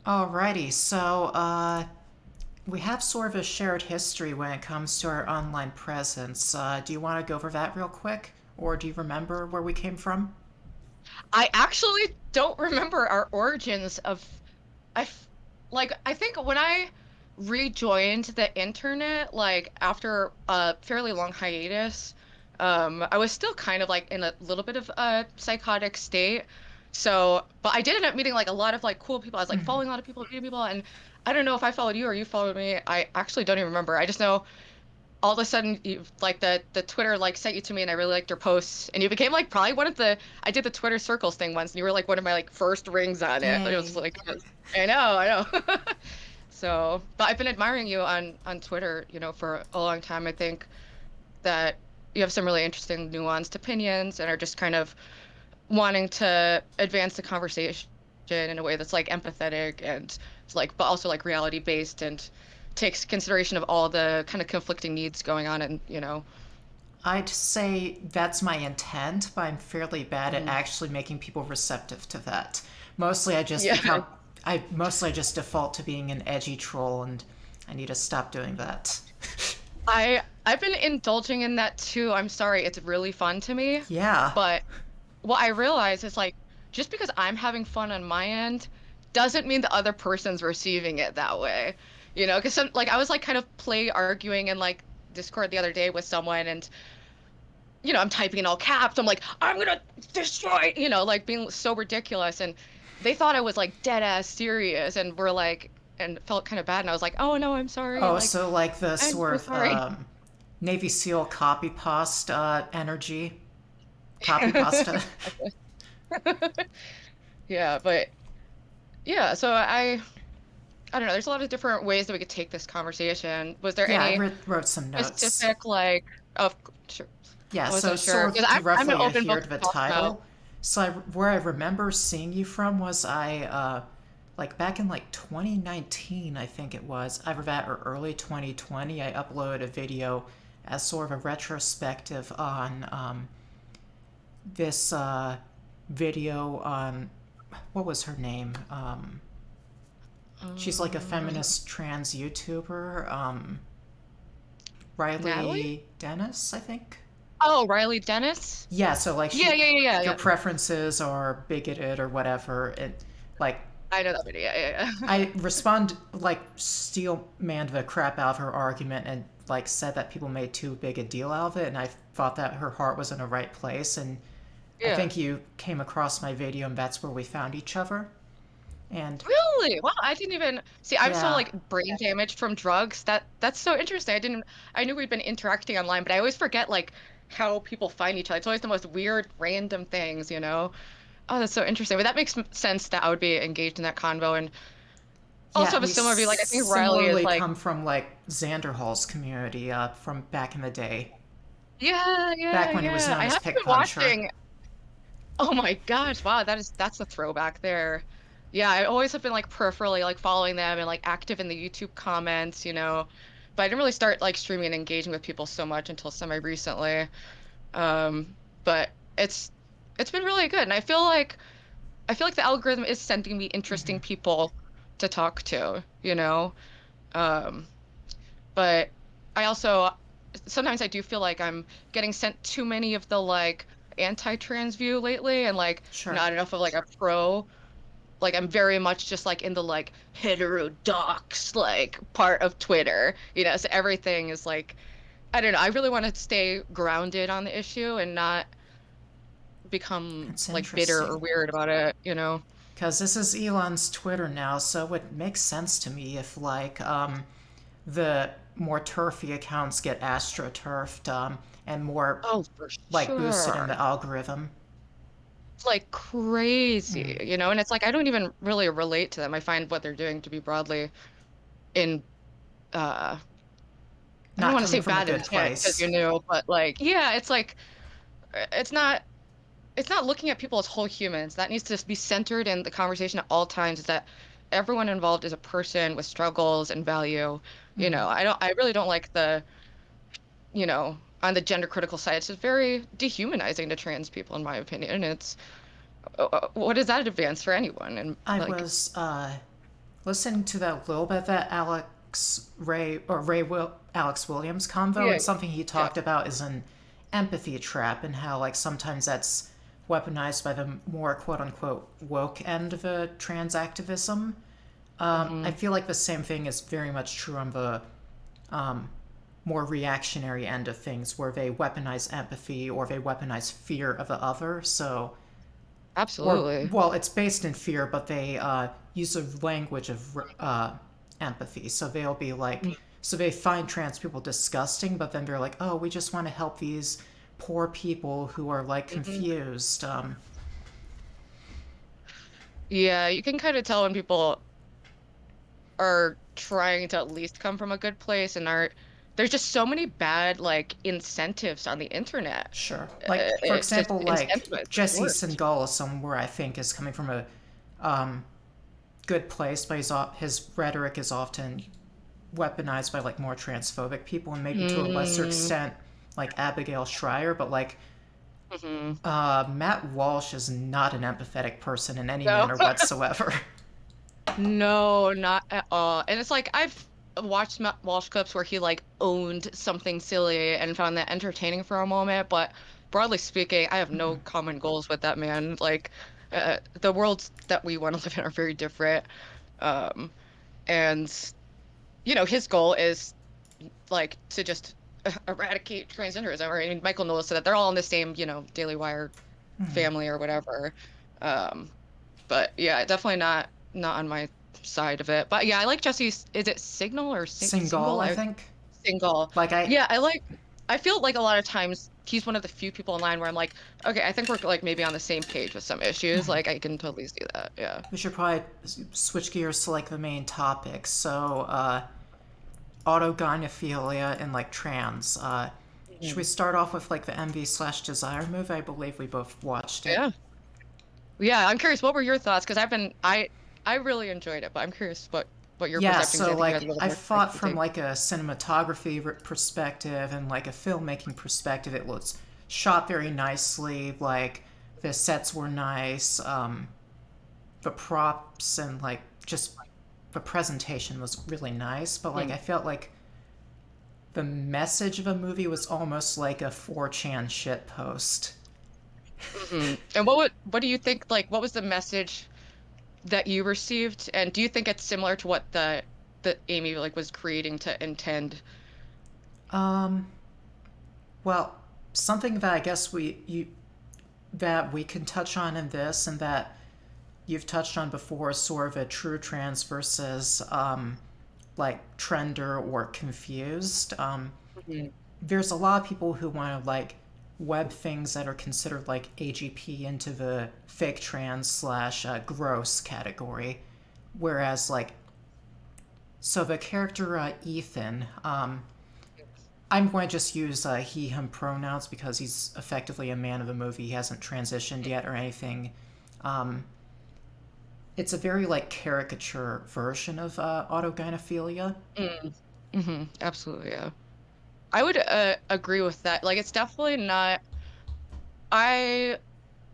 Alrighty, so we have sort of a shared history when it comes to our online presence. Do you want to go over that real quick? Or do you remember where we came from? I actually don't remember our origins of I f- I think when I rejoined the internet after a fairly long hiatus, I was still kind of like in a little bit of a psychotic state. So, but I did end up meeting like a lot of like cool people. I was like following a lot of people, meeting people, and I don't know if I followed you or you followed me. I actually don't even remember. I just know all of a sudden you like the Twitter like sent you to me and I really liked your posts and you became like probably one of the I did the Twitter circles thing once and you were like one of my like first rings on it. It was Yay. like I know. So, but I've been admiring you on Twitter, for a long time. I think that you have some really interesting nuanced opinions and are just kind of wanting to advance the conversation in a way that's like empathetic and like but also like reality based and takes consideration of all the kind of conflicting needs going on and I'd say that's my intent, but I'm fairly bad at Mhm. actually making people receptive to that. Mostly I just Yeah. become I mostly just default to being an edgy troll and I need to stop doing that. I've been indulging in that too. I'm sorry, it's really fun to me, Yeah. but what I realize is like just because I'm having fun on my end doesn't mean the other person's receiving it that way. Because some like I was like kind of play arguing in like Discord the other day with someone and I'm typing in all caps. I'm like, I'm gonna destroy, like being so ridiculous. And they thought I was like dead ass serious and were like and felt kind of bad. And I was like, oh no, I'm sorry. Oh, Like, so like the I'm sort so of sorry. Navy SEAL copy pasta energy. Copy pasta. Yeah, but yeah, so I don't know. There's a lot of different ways that we could take this conversation. Was there Yeah, I any wrote some notes. specific like of sure. Yeah, I so wasn't sure sort because of to I'm an roughly open adhere book to to the talk about. title. So where I remember seeing you from was like back in like 2019, I think it was, either that or early 2020. I uploaded a video as sort of a retrospective on this video on what was her name? She's like a Was it feminist trans YouTuber, Natalie? Riley Dennis, I think. Oh, Riley Dennis? Yeah, so like Yeah, she, yeah, yeah, yeah, your yeah. preferences are bigoted or whatever, and like I know that video. Yeah, yeah, I respond like steel man the crap out of her argument and like said that people made too big a deal out of it, and I thought that her heart was in the right place, and I yeah. think you came across my video, and that's where we found each other. And Really? Wow, I didn't even see. I'm so yeah, like brain damaged from drugs. That's so interesting. I knew we'd been interacting online, but I always forget like how people find each other. It's always the most weird, random things. Oh, that's so interesting. But that makes sense that I would be engaged in that convo and also yeah, have a we similar view. Like I think Riley is similarly like, come from like Xander Hall's community from back in the day, yeah, back yeah, when he was yeah. known I as haven't Pick been Puncher. watching. Oh my gosh, wow, that's a throwback there. Yeah, I always have been like peripherally like following them and like active in the YouTube comments. But I didn't really start like streaming and engaging with people so much until semi recently. But it's been really good. And I feel like the algorithm is sending me interesting people to talk to. Um, but I also sometimes I do feel like I'm getting sent too many of the like anti-trans view lately and like Sure. not enough of like a pro. Like I'm very much just like in the like heterodox like part of Twitter. So everything is like I don't know. I really want to stay grounded on the issue and not become It's like bitter or interesting. weird about it. Because this is Elon's Twitter now, so it makes sense to me if, like, the more turfy accounts get astroturfed and more, Oh, for like, boosted in sure. the algorithm. It's like crazy. And it's like I don't even really relate to them. I find what they're doing to be broadly in uh I don't Not want to say coming from a bad good intent because place. you knew, but like yeah, it's like it's not looking at people as whole humans. That needs to be centered in the conversation at all times is that everyone involved is a person with struggles and value. I really don't like on the gender critical side, it's just very dehumanizing to trans people, in my opinion. It's what does that advance for anyone? And I like, was, listening to that little bit that Alex Williams convo, Yeah, and something he yeah. talked about is an empathy trap, and how like sometimes that's weaponized by the more quote unquote woke end of a trans activism. I Hmm. feel like the same thing is very much true on the more reactionary end of things, where they weaponize empathy or they weaponize fear of the other. So, or Absolutely. well, it's based in fear, but they use a language of empathy. So they'll be like, so they find trans people disgusting, but then they're like, oh, we just want to help these poor people who are like Hmm. confused. Yeah, you can kind of tell when people are trying to at least come from a good place and are there's just so many bad like incentives on the internet. Sure. Like, for To example, like incentivize the Jesse worst. Singal is somewhere I think is coming from a um, good place, but his rhetoric is often weaponized by like more transphobic people, and maybe to a lesser Mm-hmm. extent like Abigail Schreier, but like Hmm. Matt Walsh is not an empathetic person in any No, manner whatsoever. no, not at all. And it's like I've watched Matt Walsh clips where he like owned something silly and found that entertaining for a moment, but broadly speaking, I have no common goals with that man. Like the worlds that we want to live in are very different. Um, and his goal is like to just eradicate transgenderism. Or I mean, Michael Knowles said that they're all in the same, Daily Wire family or whatever. Um, but yeah, definitely not on my side of it. But yeah, I like Jesse's. Is it Signal or Singal, Single? I think. Single. Like I, Yeah, I feel like a lot of times he's one of the few people in line where I'm like, okay, I think we're like maybe on the same page with some issues. Like I can totally see that. Yeah. we should probably switch gears to like the main topic. So, autogynephilia and like trans. Should we Mhm. start off with like the envy/desire movie? I believe we both watched it. Yeah. Yeah, I'm curious, what were your thoughts? Because I really enjoyed it, but I'm curious what your Yeah, perception, because so I think you have a like little I more insight thought to from take. like a cinematography perspective and like a filmmaking perspective, it was shot very nicely. Like the sets were nice, the props and like just the presentation was really nice. But like Hmm. I felt like the message of a movie was almost like a 4chan shit post. Hmm. And what do you think, like, what was the message that you received? And do you think it's similar to what the Amy like was creating to intend? Um, well, something that I guess we can touch on in this and that you've touched on before is sort of a true trans versus like trender or confused. Mhm. There's a lot of people who want to like web things that are considered like AGP into the fake trans slash gross category, whereas like so the character Ethan, I'm going to just use he him pronouns because he's effectively a man of the movie. He hasn't transitioned yet or anything. Um, it's a very like caricature version of autogynephilia. Mm. Hmm. Absolutely, yeah. I would agree with that. Like, it's definitely not. I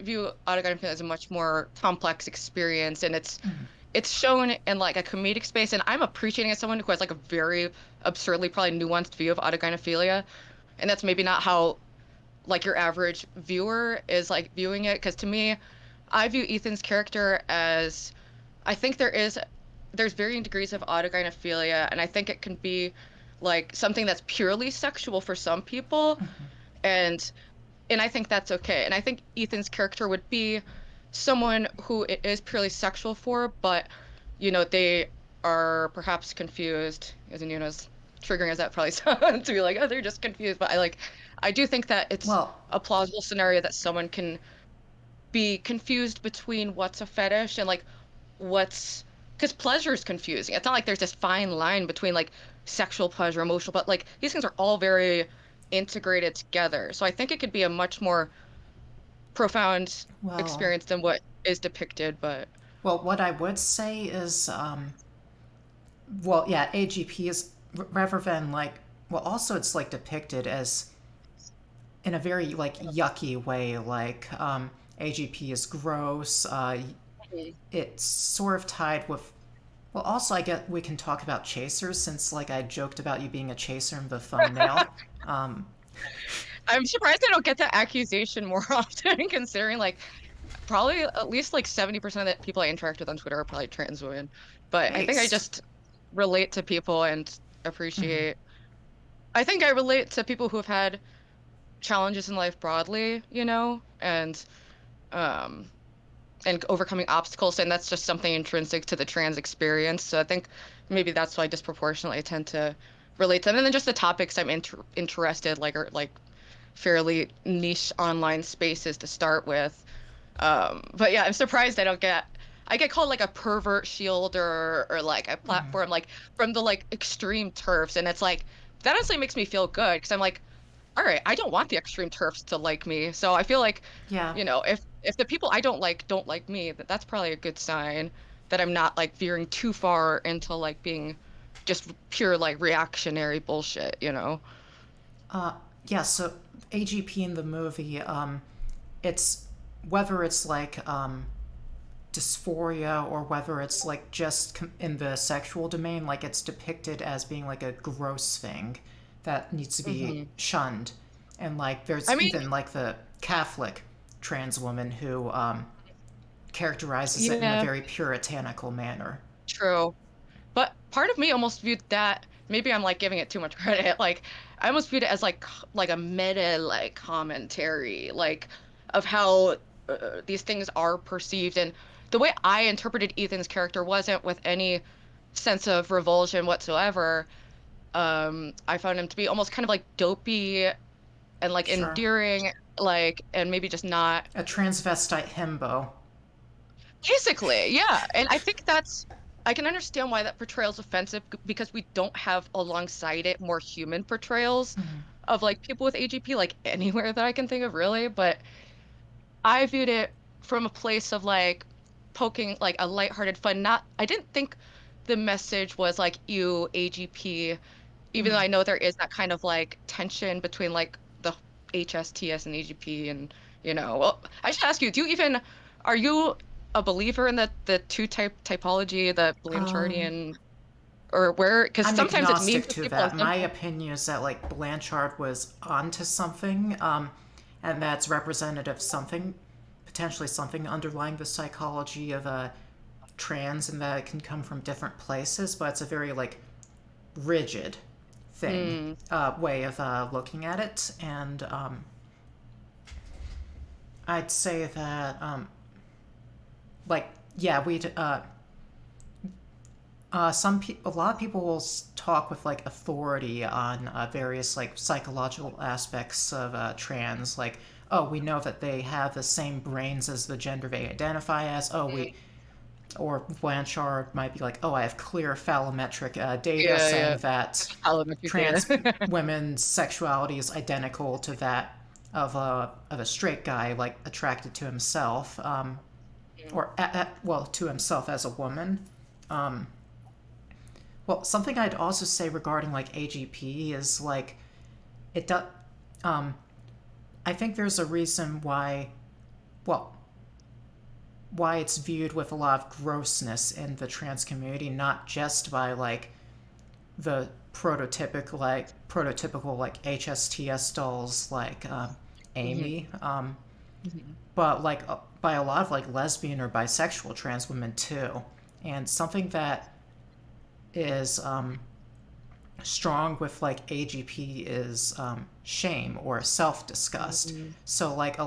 view autogynephilic as a much more complex experience, and it's shown in like a comedic space. And I'm appreciating as someone who has like a very absurdly probably nuanced view of autogynephilia, and that's maybe not how like your average viewer is like viewing it. Because to me, I view Ethan's character as I think there's varying degrees of autogynephilia, and I think it can be like something that's purely sexual for some people, and I think that's okay. And I think Ethan's character would be someone who it is purely sexual for, but they are perhaps confused, as in, as triggering as that probably sounds to be like, oh, they're just confused. But I do think that it's Well, a plausible scenario that someone can be confused between what's a fetish and like what's because pleasure is confusing. It's not like there's this fine line between like sexual pleasure, emotional, but like these things are all very integrated together. So I think it could be a much more profound well, experience than what is depicted. But well. What I would say is, well, yeah, AGP is rather than like, well, also it's like depicted as in a very like yucky way. Like, AGP is gross. Mhm. It's sort of tied with Well, also, I get we can talk about chasers since, like, I joked about you being a chaser in the thumbnail. Um, I'm surprised I don't get that accusation more often, considering like probably at least like 70% of the people I interact with on Twitter are probably trans women. But I think I Based. just relate to people and Mhm. appreciate. I think I relate to people who have had challenges in life broadly, um, and overcoming obstacles, and that's just something intrinsic to the trans experience. So I think maybe that's why disproportionately I tend to relate to them. And then just the topics I'm interested like are like fairly niche online spaces to start with. But yeah, I'm surprised I get called like a pervert shield or like a platform like from the like extreme turfs, and it's like that honestly makes me feel good because I'm like, all right, I don't want the extreme turfs to like me. So I feel like, Yeah. if the people I don't like me, that's probably a good sign that I'm not like veering too far into like being just pure like reactionary bullshit. Uh, yeah, so AGP in the movie, it's whether it's like dysphoria or whether it's like just in the sexual domain, like it's depicted as being like a gross thing that needs to be hmm shunned. And like I there's mean, even like the Catholic trans woman who characterizes it in a yeah, very puritanical manner. true. But part of me almost viewed that maybe I'm like giving it too much credit. Like I almost viewed it as like a meta like commentary like of how these things are perceived, and the way I interpreted Ethan's character wasn't with any sense of revulsion whatsoever. I found him to be almost kind of like dopey and like Sure. endearing, like, and maybe just not. A transvestite himbo. Basically, yeah. And I think I can understand why that portrayal is offensive because we don't have alongside it more human portrayals of like people with AGP, like anywhere that I can think of, really. But I viewed it from a place of like poking like a lighthearted fun. I didn't think the message was like, you AGP, even though I know there is that kind of like tension between like the HSTS and AGP well, I should ask you, are you a believer in the two typology, the Um, Blanchardian, or where, because I'm sometimes it's mean agnostic to to people and that. My sometimes, opinion is that like Blanchard was onto something, and that's representative of something, potentially something underlying the psychology of trans, and that it can come from different places, but it's a very like rigid thing mm, way of looking at it, and I'd say that like yeah we a lot of people will talk with like authority on various like psychological aspects of trans, like oh we know that they have the same brains as the gender they identify as. Oh we or Blanchard might be like oh I have clear phallometric data yeah, saying yeah, that parliamentary trans data. women's sexuality is identical to that of a straight guy like attracted to himself or well to himself as a woman. Well, something I'd also say regarding like AGP is like it does. Um, I think there's a reason why. Well, why it's viewed with a lot of grossness in the trans community, not just by like the prototypical like HSTS dolls like Mhm, Amy, mhm, but like by a lot of like lesbian or bisexual trans women too. And something that is strong with like AGP is shame or self disgust. mhm, So like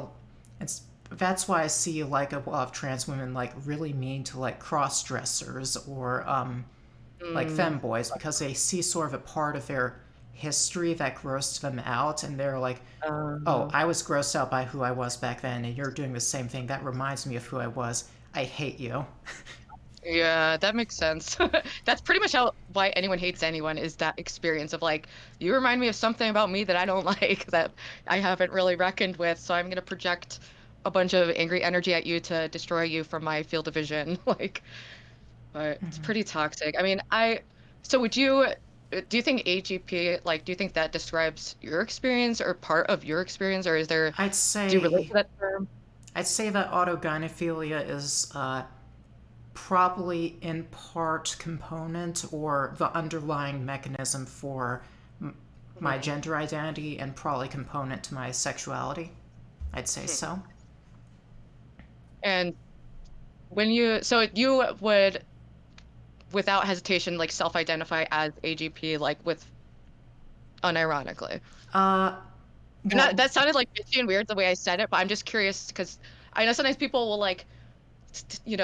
it's that's why I see like a lot of trans women like really mean to like cross dressers or like mm, femboys because they see sort of a part of their history that grossed them out, and they're like, oh, uh, I was grossed out by who I was back then, and you're doing the same thing. That reminds me of who I was. I hate you. yeah, that makes sense. That's pretty much how why anyone hates anyone is that experience of like, you remind me of something about me that I don't like that I haven't really reckoned with, so I'm gonna project a bunch of angry energy at you to destroy you from my field of vision. Like, but it's pretty toxic. I mean, so do you think AGP, like, do you think that describes your experience or part of your experience, or I'd do you relate say to that term? I'd say that autogynephilia is probably in part component or the underlying mechanism for my Mhm. gender identity, and probably component to my sexuality. I'd say Mhm. so. And so you would, without hesitation, like self-identify as AGP, like with unironically. Uh, And well, that sounded like bitchy and weird the way I said it, but I'm just curious because I know sometimes people will like,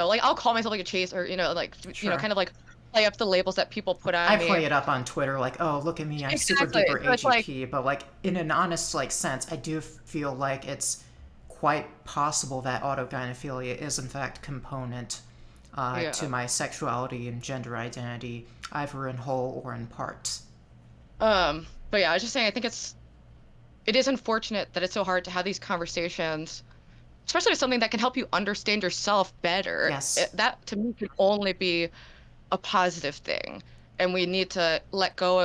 like I'll call myself like a chase or, like, sure. kind of like play up the labels that people put I on me. play it up on Twitter like, oh, look at me, I'm super Exactly. duper So it's like, AGP, but like in an honest like sense, I do feel like it's quite possible that autogynephilia is in fact component to yeah. my sexuality and gender identity, either in whole or in part. But yeah, I was just saying, I think it is unfortunate that it's so hard to have these conversations, especially with something that can help you understand yourself better. Yes. That to me can only be a positive thing. And we need to let go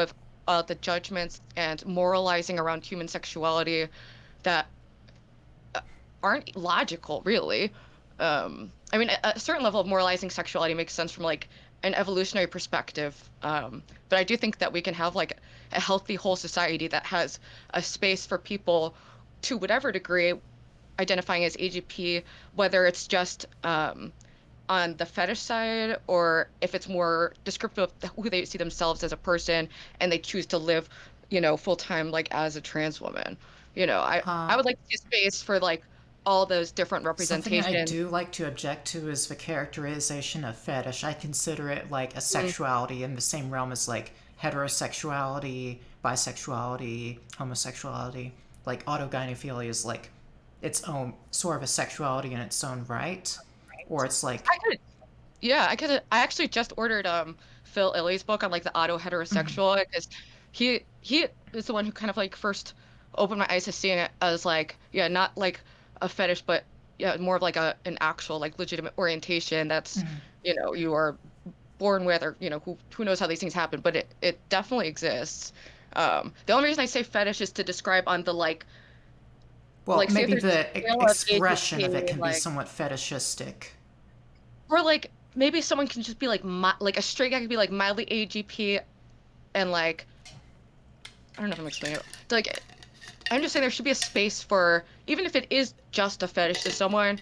of the judgments and moralizing around human sexuality that aren't logical, really. I mean, a certain level of moralizing sexuality makes sense from like an evolutionary perspective. But I do think that we can have like a healthy whole society that has a space for people to whatever degree identifying as AGP, whether it's just on the fetish side or if it's more descriptive of who they see themselves as a person and they choose to live, full time like as a trans woman. I would like to see space for like all those different Something I representations. do like to object to is the characterization of fetish. I consider it like a Mm, sexuality in the same realm as like heterosexuality, bisexuality, homosexuality. Like autogynephilia is like its own sort of a sexuality in its own right. Or it's like, I could, yeah, I actually just ordered Phil Illy's book on like the auto heterosexual because he is the one who kind of like first opened my eyes to seeing it as like, yeah, not like a fetish, but yeah, more of like an actual like legitimate orientation that's, you are born with, or who knows how these things happen, but it definitely exists. The only reason I say fetish is to describe on the well, say if maybe there's a the scale of expression of it AGP, can be like, somewhat fetishistic. or like maybe someone can just be like like a straight guy could be like mildly AGP and like I don't know if I'm explaining it. Like I'm just saying there should be a space for even if it is just a fetish to someone,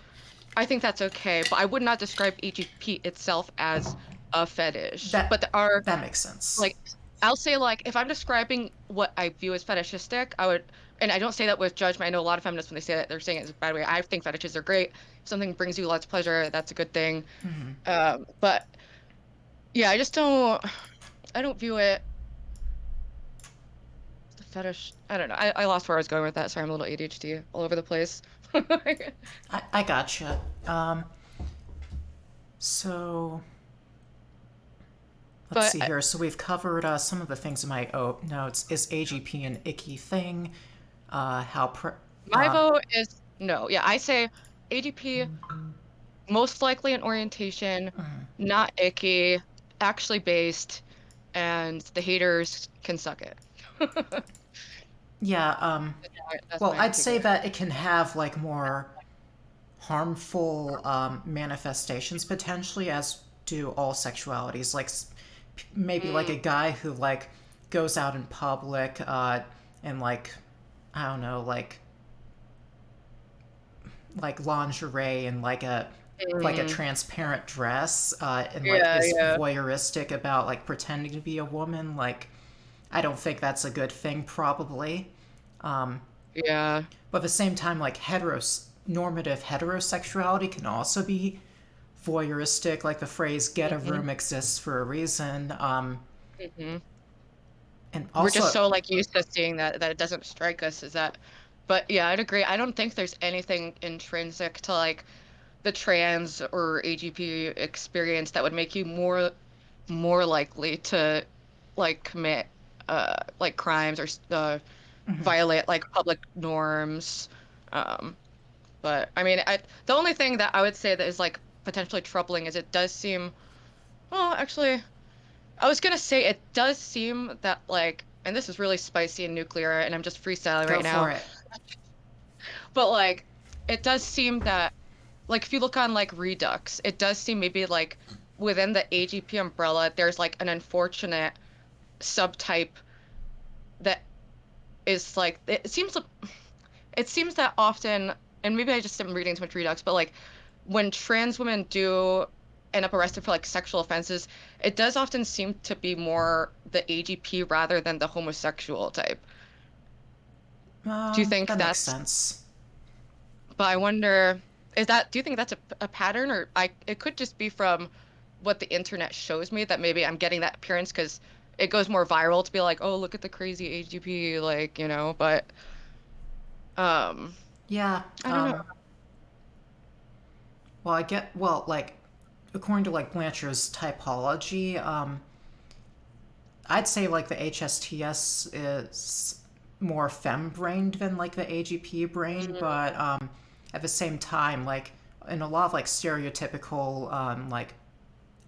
I think that's okay, but I would not describe AGP itself as a fetish. But That there are that makes sense. like I'll say like if I'm describing what I view as fetishistic, I would, and I don't say that with judgment. I know a lot of feminists when they say that they're saying it in a bad way. I think fetishes are great. If something brings you lots of pleasure, that's a good thing. But yeah, I don't view it as a fetish. I don't know. I lost where I was going with that. Sorry, I'm a little ADHD all over the place. I gotcha. So let's But see here. So we've covered some of the things in my notes. Is AGP an icky thing? How my vote is no. Yeah, I say ADP most likely an orientation, not icky, actually based, and the haters can suck it. yeah. That's Well, my I'd take say on it. that it can have like more harmful manifestations potentially, as do all sexualities. Like maybe like a Mm, guy who like goes out in public and like I don't know, like lingerie and like a mm, transparent dress and like yeah, is yeah, voyeuristic about like pretending to be a woman. Like I don't think that's a good thing probably. yeah. But at the same time, like normative heterosexuality can also be voyeuristic. Like the phrase "get a Hmm. room" exists for a reason. Hmm. And We're just also, so like used to seeing that it doesn't strike us as that. But yeah, I'd agree. I don't think there's anything intrinsic to like the trans or AGP experience that would make you more likely to like commit like crimes or violate like public norms. Um, but I mean, the only thing that I would say that is like potentially troubling is it does seem, well, actually, I was gonna say it does seem that like, and this is really spicy and nuclear, and I'm just freestyling go right for now, it. but like, it does seem that like if you look on like Redux, it does seem maybe like within the AGP umbrella, there's like an unfortunate subtype that is like it seems that often, and maybe I just am reading too much Redux, but like when trans women do end up arrested for like sexual offenses, it does often seem to be more the AGP rather than the homosexual type. Do you think That makes that's, sense. but I wonder, do you think that's a pattern, or it could just be from what the internet shows me that maybe I'm getting that appearance because it goes more viral to be like, oh, look at the crazy AGP, like, but um, Yeah. I don't know. Like, according to like Blanchard's typology, I'd say like the HSTS is more fem-brained than like the AGP brain, Mm, but at the same time, like in a lot of like stereotypical like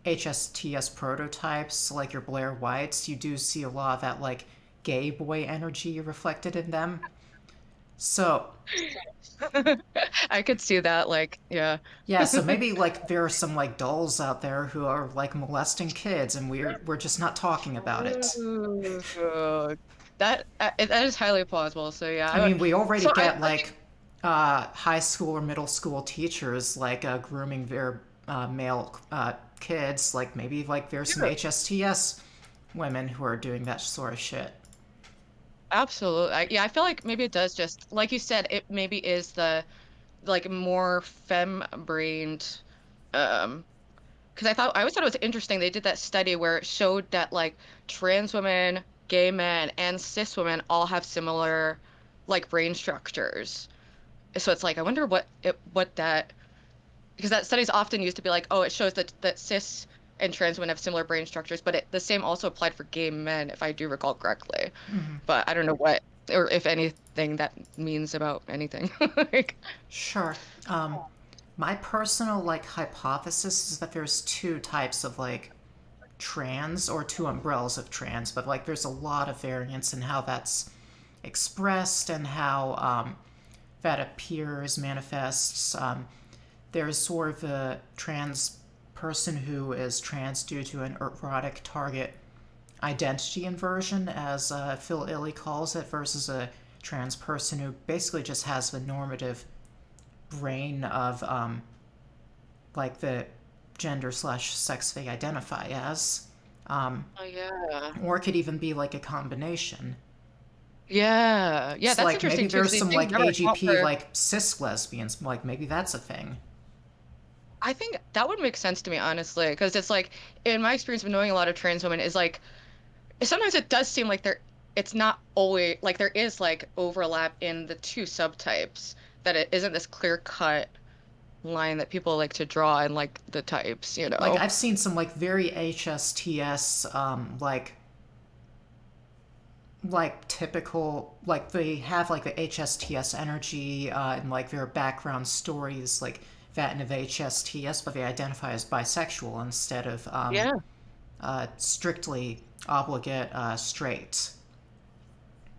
HSTS prototypes, like your Blair Whites, you do see a lot of that like gay boy energy reflected in them. So I could see that, like, yeah. yeah, so maybe like there are some like dolls out there who are like molesting kids, and we're just not talking about it. Ooh, that is highly plausible. So yeah, I mean, we already so get I think like high school or middle school teachers like grooming their male kids. Like maybe like there's some yeah, HSTS women who are doing that sort of shit. absolutely. Yeah, I feel like maybe it does just like you said, it maybe is the like more femme-brained um because I always thought it was interesting. They did that study where it showed that like trans women, gay men, and cis women all have similar like brain structures. So it's like I wonder what that because that study's often used to be like, oh, it shows that cis and trans women have similar brain structures, but the same also applied for gay men, if I do recall correctly. But I don't know what or if anything that means about anything. Like, Sure. Um, my personal like hypothesis is that there's two types of like trans or two umbrellas of trans, but like there's a lot of variance in how that's expressed and how that appears, manifests. There's sort of a trans person who is trans due to an erotic target identity inversion, as Phil Illy calls it, versus a trans person who basically just has the normative brain of like the gender slash sex they identify as. oh yeah. Or it could even be like a combination. Yeah, So that's like maybe interesting too, because there's these some things like never account AGP for. like cis lesbians. Like maybe that's a thing. I think that would make sense to me, honestly, because it's like, in my experience of knowing a lot of trans women, is like sometimes it does seem like it's not always like there is like overlap in the two subtypes, that it isn't this clear cut line that people like to draw in like the types, you Like know? I've seen some like very HSTS like typical like they have like the HSTS energy and like their background stories like that of HSTS, but they identify as bisexual instead of Yeah. strictly obligate straight.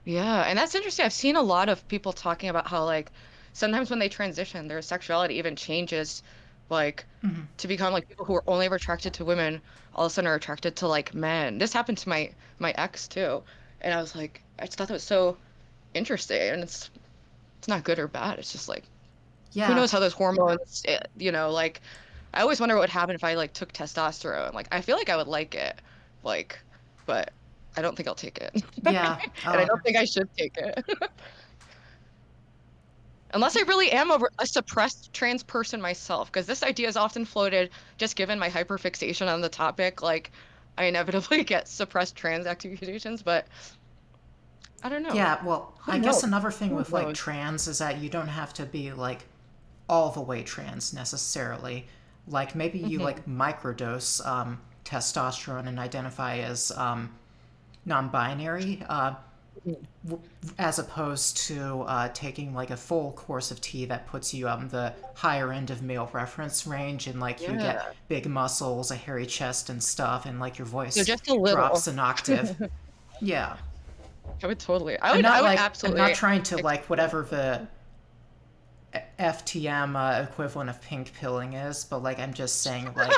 Yeah, and that's interesting. I've seen a lot of people talking about how like sometimes when they transition, their sexuality even changes, like to become like people who are only ever attracted to women, all of a sudden are attracted to like men. This happened to my ex too, and I was like, I just thought that was so interesting, and it's not good or bad. It's just like who Yeah, knows how those hormones, like I always wonder what would happen if I like took testosterone. Like I feel like I would like it, like, but I don't think I'll take it, yeah. and I don't think I should take it. Unless I really am a suppressed trans person myself, because this idea is often floated just given my hyperfixation on the topic. Like, I inevitably get suppressed trans accusations, but I don't know. Yeah, well, Who I guess knows? another thing Who with like knows? trans is that you don't have to be like all the way trans necessarily. Like maybe you Hmm. like microdose testosterone and identify as non-binary, as opposed to taking like a full course of tea that puts you on the higher end of male reference range, and like you get Yeah. big muscles, a hairy chest, and stuff, and like your So voice just a little. drops an octave. Yeah, I would totally. I'm I not would like I'm not absolutely. trying to like Explore. whatever the FTM equivalent of pink pilling is, but like I'm just saying like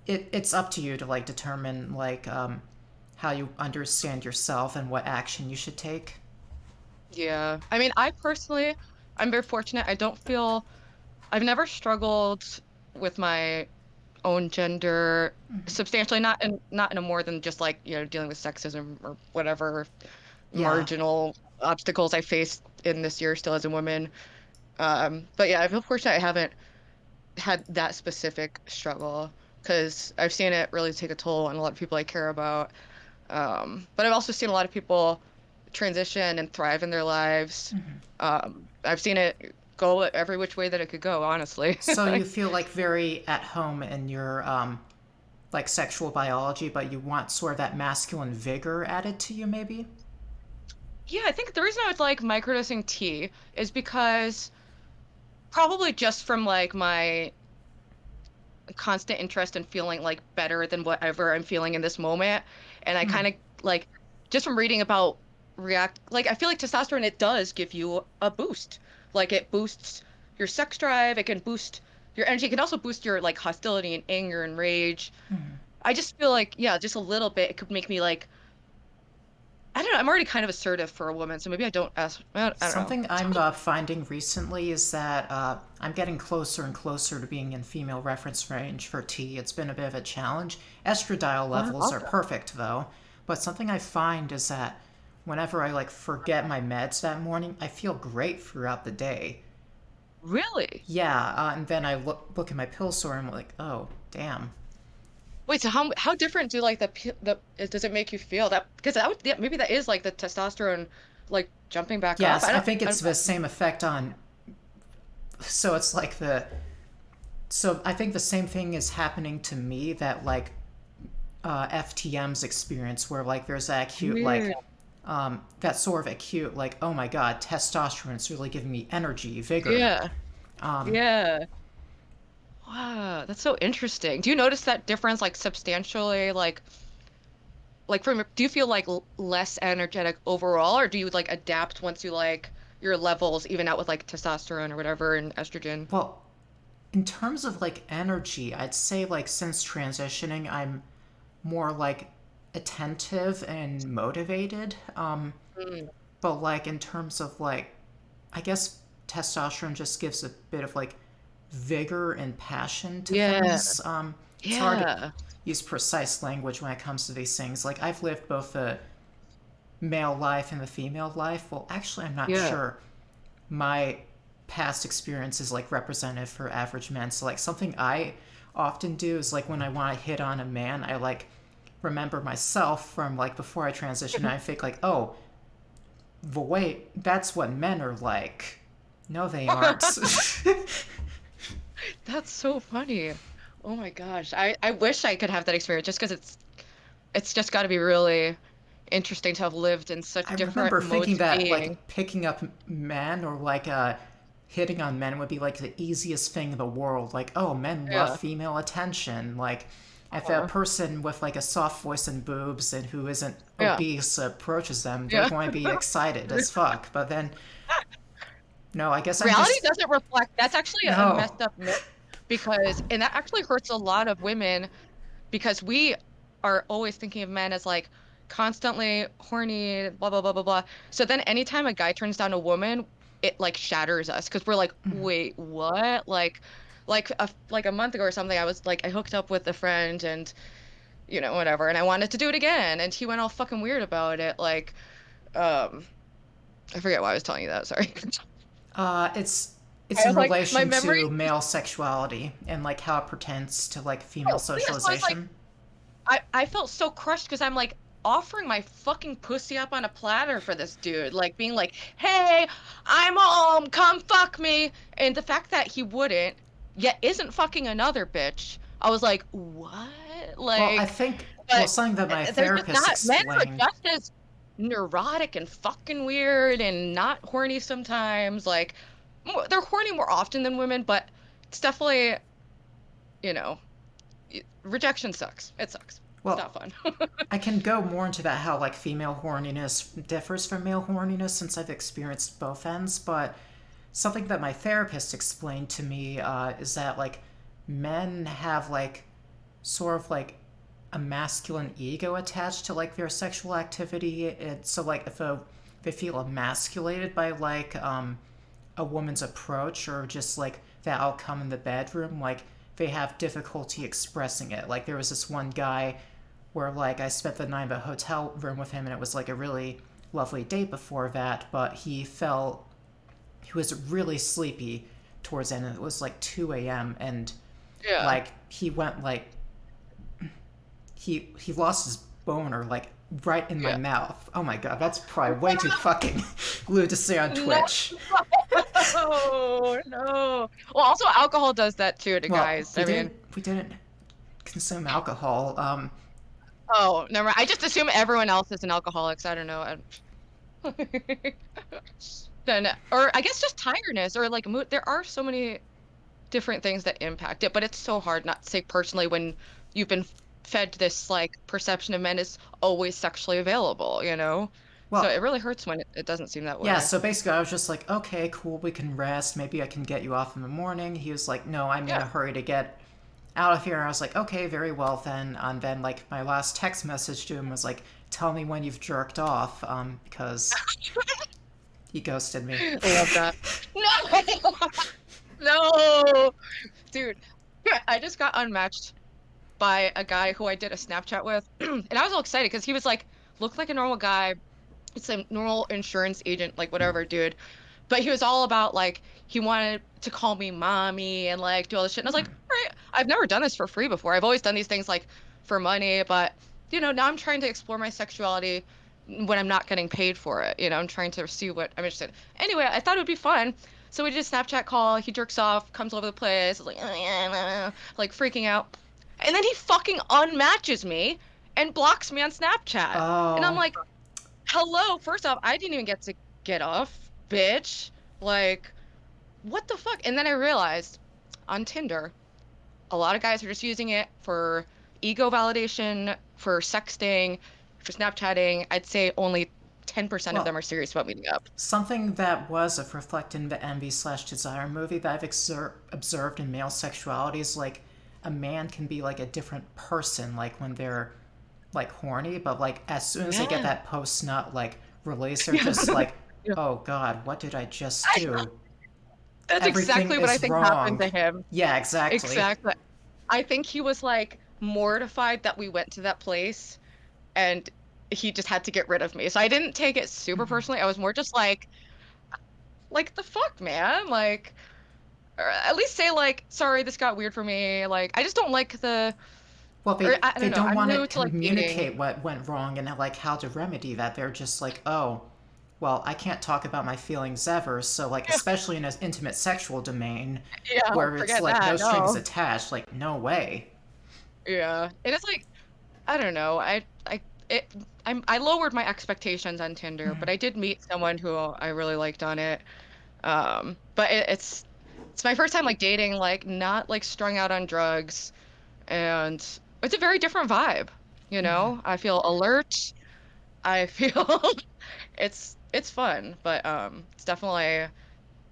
it's up to you to like determine like how you understand yourself and what action you should take. Yeah. I mean, I personally, I'm very fortunate. I've never struggled with my own gender substantially, not in a more than just like, dealing with sexism or whatever Yeah. marginal obstacles I faced in this year still as a woman. But yeah, I feel fortunate I haven't had that specific struggle because I've seen it really take a toll on a lot of people I care about. But I've also seen a lot of people transition and thrive in their lives. I've seen it go every which way that it could go, honestly. So you feel like very at home in your like sexual biology, but you want sort of that masculine vigor added to you, maybe? Yeah, I think the reason I would like microdosing tea is because probably just from like my constant interest in feeling like better than whatever I'm feeling in this moment. And I kind of like just from reading about like I feel like testosterone, it does give you a boost. Like it boosts your sex drive, it can boost your energy, it can also boost your like hostility and anger and rage. I just feel like, yeah, just a little bit, it could make me like, I don't know, I'm already kind of assertive for a woman, so maybe I don't ask, I don't know. Something I'm finding recently is that I'm getting closer and closer to being in female reference range for T. It's been a bit of a challenge. Estradiol Wow, levels are awesome. perfect though, but something I find is that whenever I like forget my meds that morning, I feel great throughout the day. Really? Yeah, and then I look at my pill store and I'm like, oh damn. Wait, so how different do like does it make you feel that because that would yeah, maybe that is like the testosterone like jumping back up. Yes, I think I it's don't the same effect on. So it's like the. So I think the same thing is happening to me that like FTM's experience where like there's that acute Yeah. like that sort of acute like oh my god testosterone is really giving me energy vigor. Yeah. Yeah. Wow, that's so interesting. Do you notice that difference like substantially like from do you feel like less energetic overall or do you like adapt once you like your levels even out with like testosterone or whatever and estrogen? Well, in terms of like energy, I'd say like since transitioning, I'm more like attentive and motivated. Mm. But like in terms of like, I guess testosterone just gives a bit of like vigor and passion to Yeah. things. It's hard to Yeah. use precise language when it comes to these things. Like I've lived both the male life and the female life. Well, actually, I'm not Yeah. sure my past experience is like representative for average men. So like something I often do is like when I want to hit on a man, I like remember myself from like before I transition. I think like, oh, but wait, that's what men are like. No, they aren't. That's so funny. Oh my gosh. I wish I could have that experience just because it's just got to be really interesting to have lived in such I different remember modes thinking of that being. like picking up men or like hitting on men would be like the easiest thing in the world. Like, oh, men love Yeah. female attention. Like, if a Uh-huh. person with like a soft voice and boobs and who isn't Yeah. obese approaches them, they're Yeah. going to be excited as fuck. But then, no, I guess I'm Reality just doesn't reflect. That's actually a no. messed up myth because, and that actually hurts a lot of women because we are always thinking of men as like constantly horny, blah blah blah blah blah. So then anytime a guy turns down a woman, it like shatters us because we're like, wait, what? Like a month ago or something, I was like, I hooked up with a friend and whatever, and I wanted to do it again, and he went all fucking weird about it. Like, um, I forget why I was telling you that. Sorry. It's I in was like, my relation memory. to male sexuality and like how it pertains to like female Oh, yeah. So I was like, socialization. I felt so crushed because I'm like offering my fucking pussy up on a platter for this dude, like being like, "Hey, I'm home, come fuck me," and the fact that he wouldn't, yet isn't fucking another bitch. I was like, "What?" Well, I Like, think well but something that my they're just therapist not. Men are explained. just as neurotic and fucking weird and not horny sometimes. Like, they're horny more often than women, but it's definitely, you know, rejection sucks. It sucks. It's Well, not fun. I can go more into that how like female horniness differs from male horniness since I've experienced both ends, but something that my therapist explained to me is that like men have like sort of like a masculine ego attached to like their sexual activity, and so like if they feel emasculated by like a woman's approach or just like the outcome in the bedroom, like they have difficulty expressing it. Like there was this one guy where like I spent the night in a hotel room with him and it was like a really lovely date before that, but he was really sleepy towards the end and it was like 2 a.m. and Yeah. like he went like he lost his boner like right in my Yeah. mouth. Oh my god, that's probably way too fucking lewd to say on No. Twitch. Oh, no. Well, also alcohol does that too to Well, guys. I mean, we didn't consume alcohol. oh, never mind. I just assume everyone else is an alcoholic, so I don't know. Then, or I guess just tiredness or like mood. There are so many different things that impact it, but it's so hard not to say personally when you've been fed this like perception of men is always sexually available, you know? So Well, it really hurts when it doesn't seem that yeah, way. so basically I was just like, okay, cool, we can rest. Maybe I can get you off in the morning. He was like, no, I'm in Yeah. a hurry to get out of here. I was like, okay, very well then. And then like my last text message to him was like, tell me when you've jerked off, because he ghosted me. I love that. No, no, dude. I just got unmatched by a guy who I did a Snapchat with, and I was all excited because he was like, looked like a normal guy. It's a normal insurance agent, like whatever, dude. But he was all about like he wanted to call me mommy and like do all this shit. And I was like, all right, I've never done this for free before. I've always done these things like for money, but now I'm trying to explore my sexuality when I'm not getting paid for it. I'm trying to see what I'm interested in. Anyway, I thought it would be fun. So we did a Snapchat call. He jerks off, comes all over the place, like, like freaking out. And then he fucking unmatches me and blocks me on Snapchat. And I'm Oh, like, hello, first off, I didn't even get to get off, bitch. Like, what the fuck? And then I realized on Tinder, a lot of guys are just using it for ego validation, for sexting, for Snapchatting. I'd say only 10% of them well, are serious about meeting up. something that was a reflected in the envy slash desire movie that I've observed in male sexuality is like a man can be like a different person like when they're like horny, but like as soon as they get Yeah. that post nut like release, they're Yeah. just like, Yeah. oh god, what did I just do? That's Everything exactly what I is think happened wrong. to him. Yeah, exactly. Exactly. I think he was like mortified that we went to that place and he just had to get rid of me. So I didn't take it super personally. I was more just like the fuck, man? Like, or at least say like, sorry, this got weird for me. Like, I just don't like Well, or they I they don't know. don't I'm want to new to like dating. communicate what went wrong and like how to remedy that. They're just like, oh, well, I can't talk about my feelings ever. So like, especially in an intimate sexual domain Yeah, where it's forget like no that. strings No. attached, like no way. Yeah. And it's like, I don't know. It, I lowered my expectations on Tinder, but I did meet someone who I really liked on it. But it's my first time like dating, like not like strung out on drugs, and it's a very different vibe. I feel alert. I feel it's fun, but it's definitely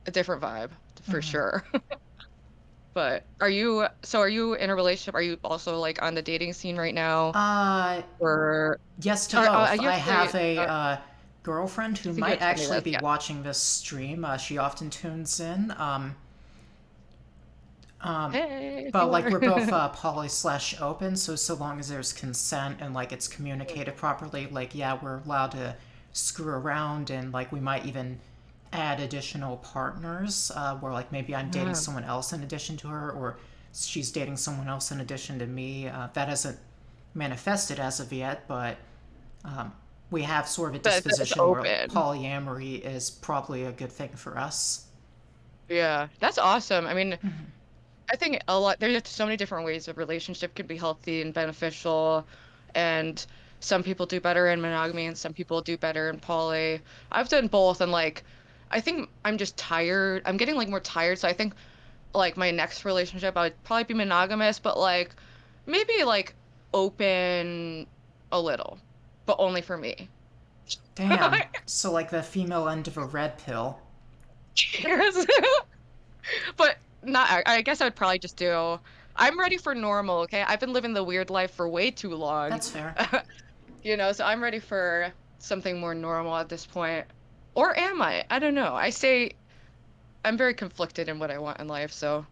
a different vibe for sure. But are you in a relationship? Are you also like on the dating scene right now? Uh, Or yes to both. you I actually have a girlfriend I who think you might had told me actually this, be yeah. watching this stream. She often tunes in. Hey, if But you like are. we're both poly slash open, so long as there's consent and like it's communicated properly, like yeah, we're allowed to screw around and like we might even add additional partners. Where like maybe I'm dating Yeah. someone else in addition to her, or she's dating someone else in addition to me. That hasn't manifested as of yet, but we have sort of a But it's disposition where open. polyamory is probably a good thing for us. Yeah, that's awesome. I mean, I think there's so many different ways a relationship can be healthy and beneficial, and some people do better in monogamy and some people do better in poly. I've done both, and like, I think I'm just tired. I'm getting like more tired, so I think like my next relationship, I would probably be monogamous, but like maybe like open a little, but only for me. Damn. So like the female end of a red pill. Yes. But not, I guess I would probably just do, I'm ready for normal, okay? I've been living the weird life for way too long. That's fair. So I'm ready for something more normal at this point. Or am I? I don't know. I say I'm very conflicted in what I want in life, so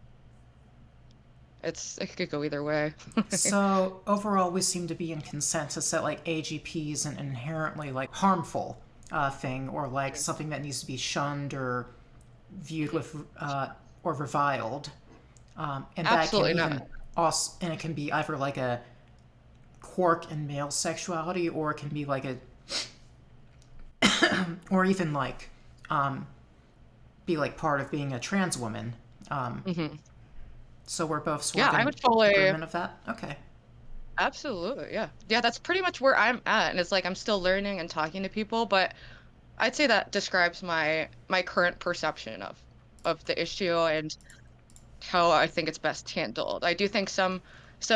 it could go either way. So overall, we seem to be in consensus that like AGP is an inherently like harmful thing, or like something that needs to be shunned or viewed with or reviled, and that can Absolutely even not. also, and it can be either like a quirk in male sexuality, or it can be like a, or even like be like part of being a trans woman. Hmm. So we're both sort Yeah, of I in would fully, agreement of that. Okay. absolutely, yeah. Yeah, that's pretty much where I'm at. And it's like I'm still learning and talking to people, but I'd say that describes my current perception of the issue and how I think it's best handled. I do think some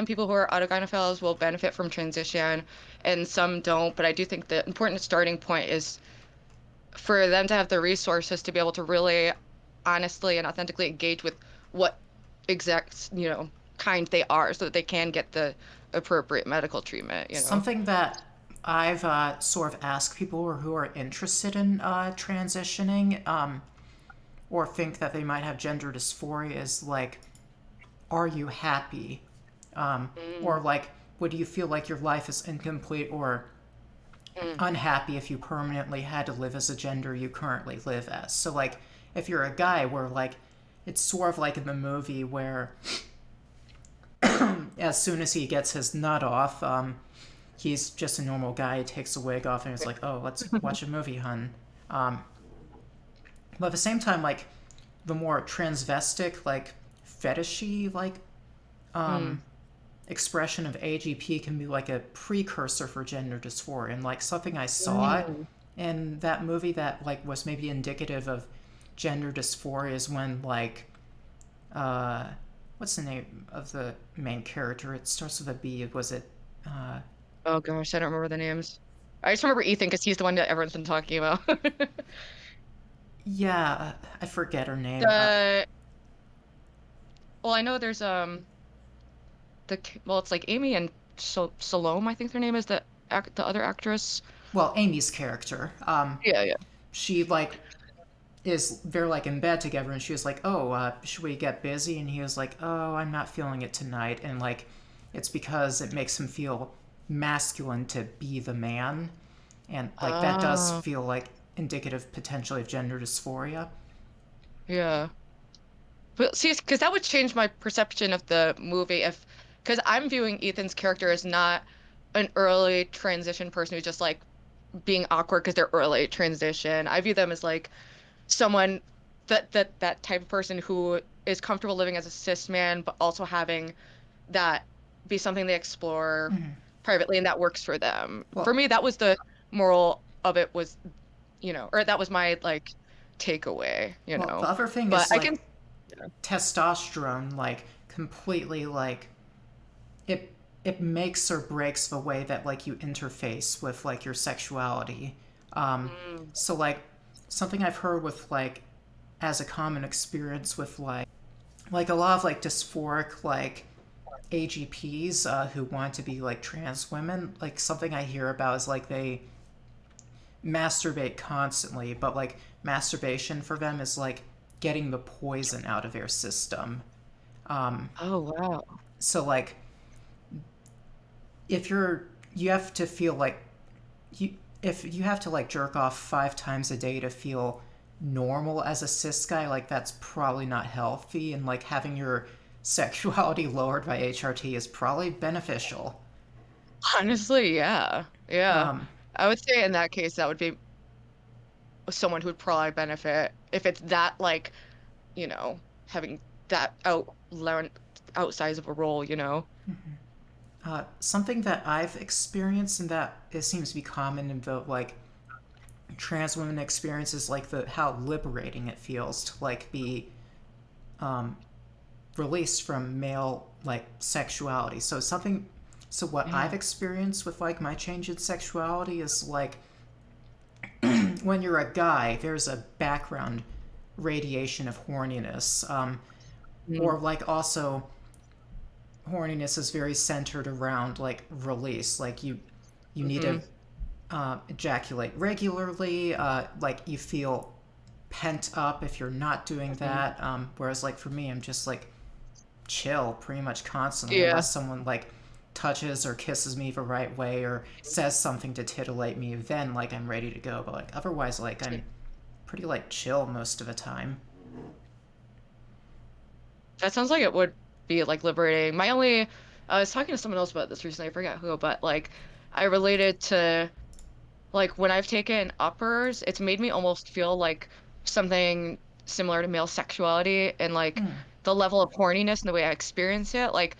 people who are autogynephiles will benefit from transition and some don't, but I do think the important starting point is for them to have the resources to be able to really honestly and authentically engage with what exact, kind they are so that they can get the appropriate medical treatment. Something that I've sort of asked people who are interested in transitioning, or think that they might have gender dysphoria is like, are you happy? Or Mm, like, would you feel like your life is incomplete or mm, unhappy if you permanently had to live as a gender you currently live as? So like, if you're a guy, where like, it's sort of like in the movie where as soon as he gets his nut off, he's just a normal guy. He takes the wig off and he's like, "Oh, let's watch a movie, hun." Um, but at the same time, like the more transvestic, like fetishy, like mm, expression of AGP can be like a precursor for gender dysphoria. And like something I saw mm. in that movie that like was maybe indicative of gender dysphoria is when like uh, what's the name of the main character? It starts with a B. Was it? Uh, Oh gosh, I don't remember the names. I just remember Ethan because he's the one that everyone's been talking about. yeah, I forget her name. The Well, I know there's well, it's like Amy and Salome, I think their name is the other actress. Well, Amy's character. Yeah, yeah. She like is they're like in bed together, and she was like, "Oh, should we get busy?" And he was like, "Oh, I'm not feeling it tonight." And like, it's because it makes him feel masculine to be the man, and like that does Oh, feel like indicative potentially of gender dysphoria. yeah. But see, because that would change my perception of the movie if, because I'm viewing Ethan's character as not an early transition person who's just like being awkward because they're early transition. I view them as like someone that type of person who is comfortable living as a cis man, but also having that be something they explore privately and that works for them. For Well, me, that was the moral of it was, or that was my like takeaway. well, the other thing But is I like can, testosterone, like completely like it it makes or breaks the way that like you interface with like your sexuality. mm, So like something I've heard with like as a common experience with like a lot of like dysphoric like AGPs who want to be like trans women, like something I hear about is like they masturbate constantly, but like masturbation for them is like getting the poison out of their system. oh wow. So like if you have to feel like you if you have to like jerk off 5 times a day to feel normal as a cis guy, like that's probably not healthy, and like having your sexuality lowered by HRT is probably beneficial. Honestly, yeah. Yeah. Um, I would say in that case that would be someone who would probably benefit if it's that like, having that outsize of a role. Something that I've experienced and that it seems to be common in the like trans women experience is like the how liberating it feels to like be released from male like sexuality. So what I've Mm, experienced with like my change in sexuality is like when you're a guy, there's a background radiation of horniness. Mm, Or like also horniness is very centered around like release. Like you need to mhm, ejaculate regularly. Like you feel pent up if you're not doing mhm. that. Whereas like for me, I'm just like chill pretty much constantly Yeah. unless someone like touches or kisses me the right way or says something to titillate me. Then like I'm ready to go. But like otherwise, like I'm pretty like chill most of the time. That sounds like it would be like liberating. My only, I was talking to someone else about this recently, I forget who, but like I related to like when I've taken uppers, it's made me almost feel like something similar to male sexuality and like the level of horniness and the way I experience it. Like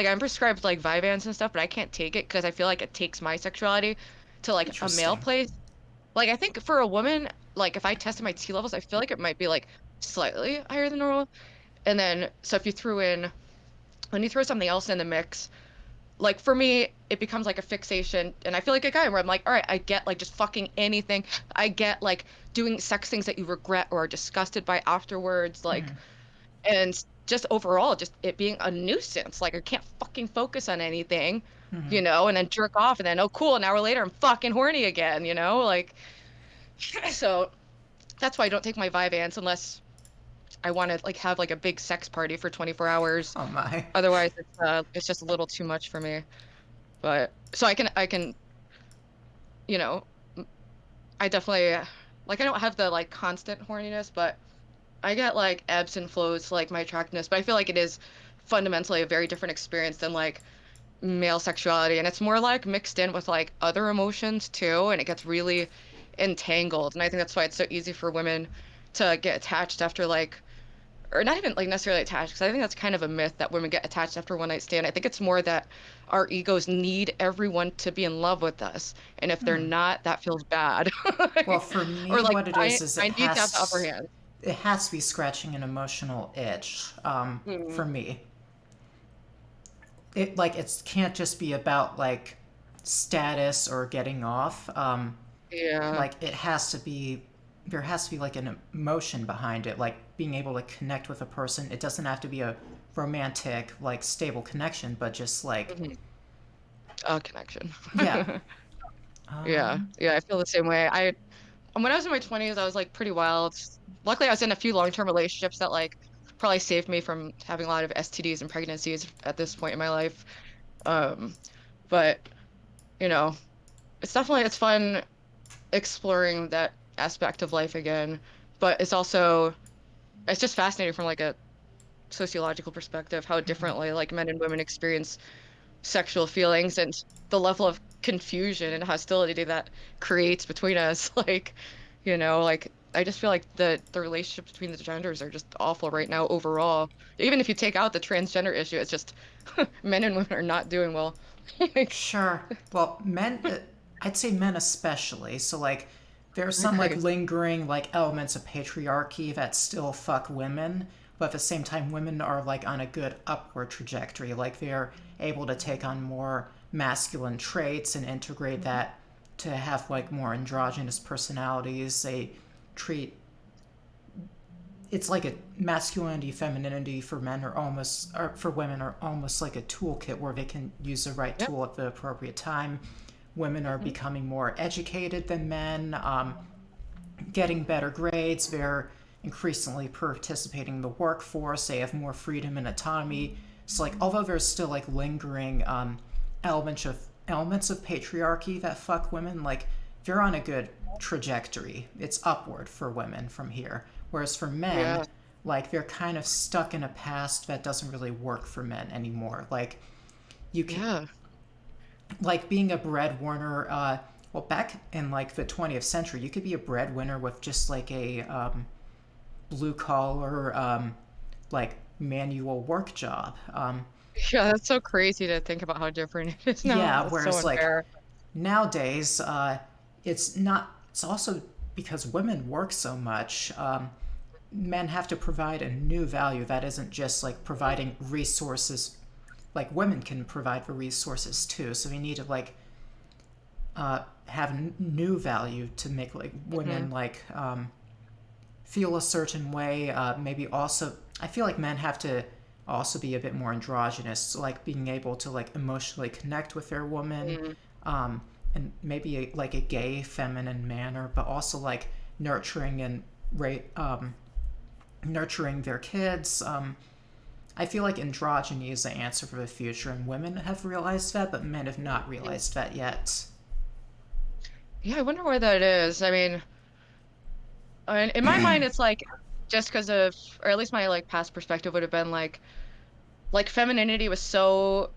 I'm prescribed like Vyvanse and stuff, but I can't take it because I feel like it takes my sexuality to like a male Interesting. place. Like I think for a woman, like if I tested my T levels, I feel like it might be like slightly higher than normal. And then so if you threw in when you throw something else in the mix, like for me, it becomes like a fixation. And I feel like a guy where I'm like, all right, I get like just fucking anything. I get like doing sex things that you regret or are disgusted by afterwards. Like, and just overall, just it being a nuisance. Like I can't fucking focus on anything, and then jerk off and then, oh, cool. An hour later, I'm fucking horny again, Like, so that's why I don't take my Vyvanse unless I want to like have like a big sex party for 24 hours. Oh my. Otherwise, it's just a little too much for me. But so I can, you know, m- I definitely like I don't have the like constant horniness, but I get like ebbs and flows to, like my attractiveness, but I feel like it is fundamentally a very different experience than like male sexuality, and it's more like mixed in with like other emotions too, and it gets really entangled. And I think that's why it's so easy for women to get attached after like or not even like necessarily attached, because I think that's kind of a myth that women get attached after one night stand. I think it's more that our egos need everyone to be in love with us, and if they're not, that feels bad. Well, for Or me, like what it I is I need to have the upper hand. it has to be scratching an emotional itch. Mm, For me, it like it can't just be about like status or getting off. yeah. Like it has to be there has to be like an emotion behind it, like being able to connect with a person. It doesn't have to be a romantic, like stable connection, but just like Hmm. Connection. yeah. Yeah, yeah, I feel the same way. When I was in my 20s, I was like pretty wild. Luckily, I was in a few long-term relationships that like probably saved me from having a lot of STDs and pregnancies at this point in my life. Um, but you know, it's fun exploring that aspect of life again. But it's just fascinating from like a sociological perspective how differently like men and women experience sexual feelings and the level of confusion and hostility that creates between us. Like I just feel like the relationships between the genders are just awful right now overall. Even if you take out the transgender issue, it's just men and women are not doing well. Like, Sure. Well, men, I'd say men especially. So, like, there's I some, like, agree. lingering, like, elements of patriarchy that still fuck women, but at the same time, women are, like, on a good upward trajectory. Like, they're able to take on more masculine traits and integrate that to have, like, more androgynous personalities. They treat it's like a masculinity, femininity for men are almost, or for women are almost like a toolkit where they can use the right Yep. tool at the appropriate time. Women are Mhm. becoming more educated than men, getting better grades. They're increasingly participating in the workforce. They have more freedom and autonomy. So, like, although there's still like lingering elements of elements of patriarchy that fuck women, like they're on a good trajectory. It's upward for women from here. Whereas for men, Yeah. like they're kind of stuck in a past that doesn't really work for men anymore. Like you can, Yeah. like being a breadwinner. Well, back in like the 20th century, you could be a breadwinner with just like a blue collar, like manual work job. Yeah, that's so crazy to think about how different it is now. Yeah, That's so whereas like unfair. nowadays, it's not. It's also because women work so much. Men have to provide a new value that isn't just like providing resources. Like women can provide the resources too, so we need to like have new value to make like Hmm. women like feel a certain way. Maybe also, I feel like men have to also be a bit more androgynous, so like being able to like emotionally connect with their woman, Mm. um, and maybe like a gay feminine manner, but also like nurturing and nurturing their kids. I feel like androgyny is the answer for the future, and women have realized that, but men have not Mm. realized that yet. Yeah, I wonder why that is. I mean, in my mind, it's like just because of, or at least my like past perspective would have been like femininity was so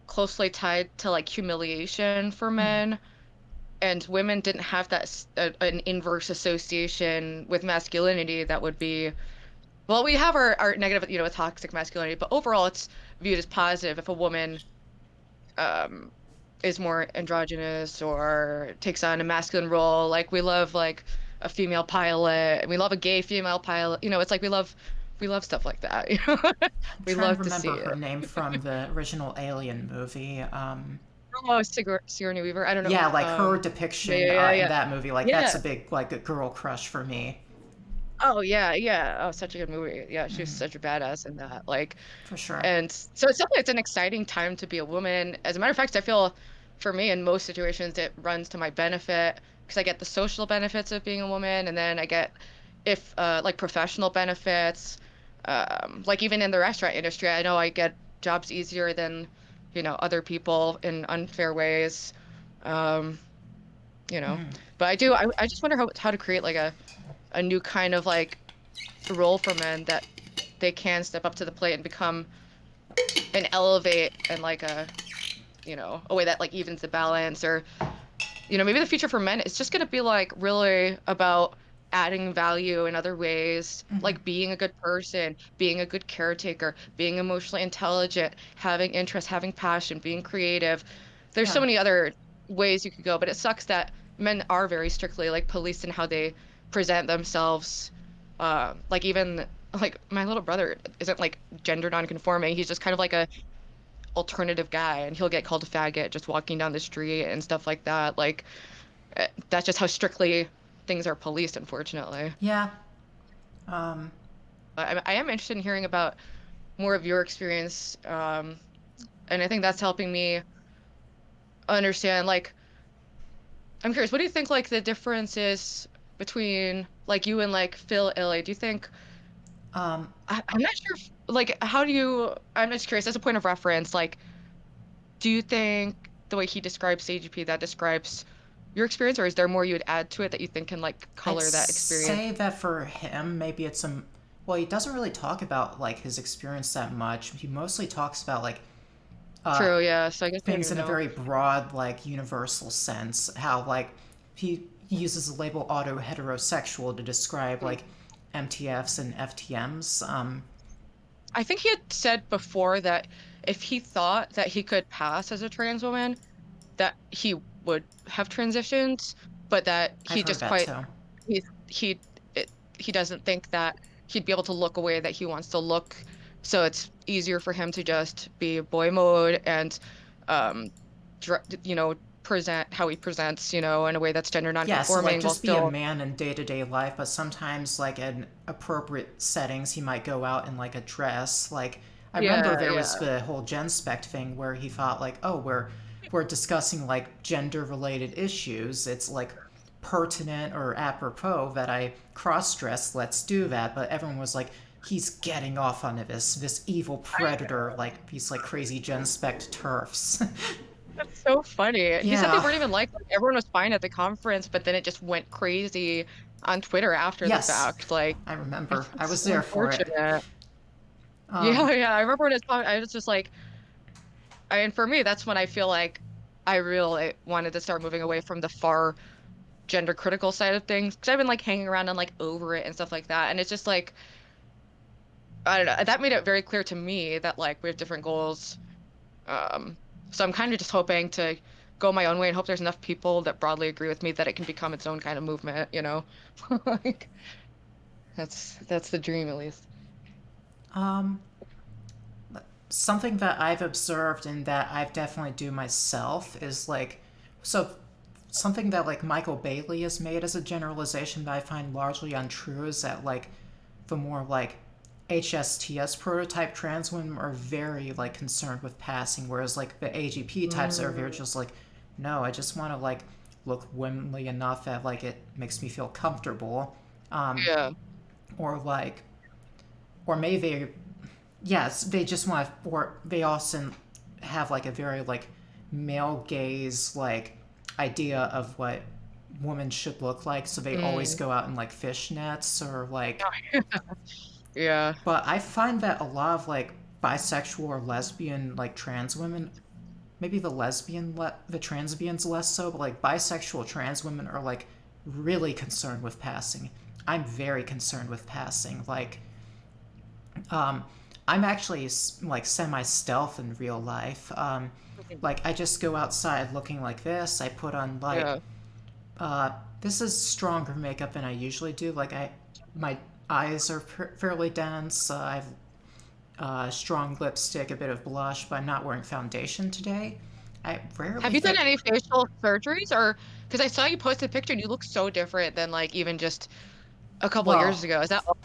closely tied to like humiliation for Mm, men, and women didn't have that an inverse association with masculinity that would be, well, we have our negative, toxic masculinity, but overall it's viewed as positive if a woman um is more androgynous or takes on a masculine role. Like we love like a female pilot, and we love a gay female pilot. It's like we love stuff like that. I'm We trying to love to see remember her it. name from the original Alien movie. Oh, Sigourney Weaver. I don't know. Yeah, like her Yeah, depiction yeah, yeah, in yeah. that movie, like that's Yeah. a big like a girl crush for me, Oh yeah, yeah. Oh, such a good movie. Yeah, she was such a badass in that. Like, for sure. and so it's an exciting time to be a woman. As a matter of fact, I feel for me in most situations it runs to my benefit because I get the social benefits of being a woman, and then I get if like professional benefits. Like even in the restaurant industry, I know I get jobs easier than, other people in unfair ways. Um, you know. But I just wonder how to create like a new kind of like role for men that they can step up to the plate and become and elevate and like a way that like evens the balance, or maybe the future for men is just going to be like really about adding value in other ways, like being a good person, being a good caretaker, being emotionally intelligent, having interest, having passion, being creative. There's so Yeah, many other ways you could go, but it sucks that men are very strictly like policed in how they present themselves. Like even like my little brother isn't like gender nonconforming. He's just kind of like a alternative guy, and he'll get called a faggot just walking down the street and stuff like that. Like that's just how strictly things are policed, unfortunately. yeah. But I am interested in hearing about more of your experience, and I think that's helping me understand. Like, I'm curious, what do you think like the difference is between like you and like Phil Illy? Do you think Um, I'm not sure if, like how do you? I'm just curious as a point of reference. Like, do you think the way he describes AGP that describes your experience, or is there more you'd add to it that you think can like I'd color that experience? say that for him, maybe it's some. Well, he doesn't really talk about like his experience that much. He mostly talks about like uh, True, yeah. So I guess we don't things even in a know. very broad, like universal sense. How like he uses the label auto heterosexual to describe Hmm. like MTFs and FTMs. I think he had said before that if he thought that he could pass as a trans woman, that he would have transitioned, but that I've he heard just that quite too. he he doesn't think that he'd be able to look away that he wants to look. So it's easier for him to just be boy mode and um present how he presents, in a way that's gender Yeah, so like nonconforming while just be a still. man in day to day life, but sometimes like in appropriate settings, he might go out in like a dress. Like I remember Yeah, there was yeah. the whole Gen Spec thing where he thought like, oh, we're discussing like gender related issues. It's like pertinent or apropos that I cross dress. Let's do that. But everyone was like, he's getting off on this evil predator, like these like crazy Gen Spec turfs. That's so funny. He said they Yeah. weren't even like everyone was fine at the conference, but then it just went crazy on Twitter after the Yes, fact. Like, I remember. it's I so was there for it. unfortunate. Um, Yeah, yeah. I remember when it's I was just like, and for me, that's when I feel like I really wanted to start moving away from the far gender critical side of things. Because I've been like hanging around and like over it and stuff like that. And it's just like, I don't know. That made it very clear to me that like we have different goals. Um, so I'm kind of just hoping to go my own way and hope there's enough people that broadly agree with me that it can become its own kind of movement. Like that's the dream at least. um, Something that I've observed and that I've definitely do myself is like, so something that like Michael Bailey has made as a generalization that I find largely untrue is that like the more like HSTS prototype trans women are very like concerned with passing, whereas like the AGP types are very Mm, just like, no, I just want to like look womanly enough that like it makes me feel comfortable, um, yeah. or like, or maybe they, yes, they just want to, or they also have like a very like male gaze like idea of what women should look like, so they always Mm, go out in like fishnets or like. yeah. But I find that a lot of like bisexual or lesbian like trans women, maybe the transbians less so, but like bisexual trans women are like really concerned with passing. I'm very concerned with passing. Um, I'm actually like semi stealth in real life. Like I just go outside looking like this. I put on like Yeah. uh, this is stronger makeup than I usually do. Like my eyes are fairly dense. I have strong lipstick, a bit of blush, but I'm not wearing foundation today. I Have rarely you done think. any facial surgeries or because I saw you post a picture and you look so different than like even just a couple years Well, ago. Is that all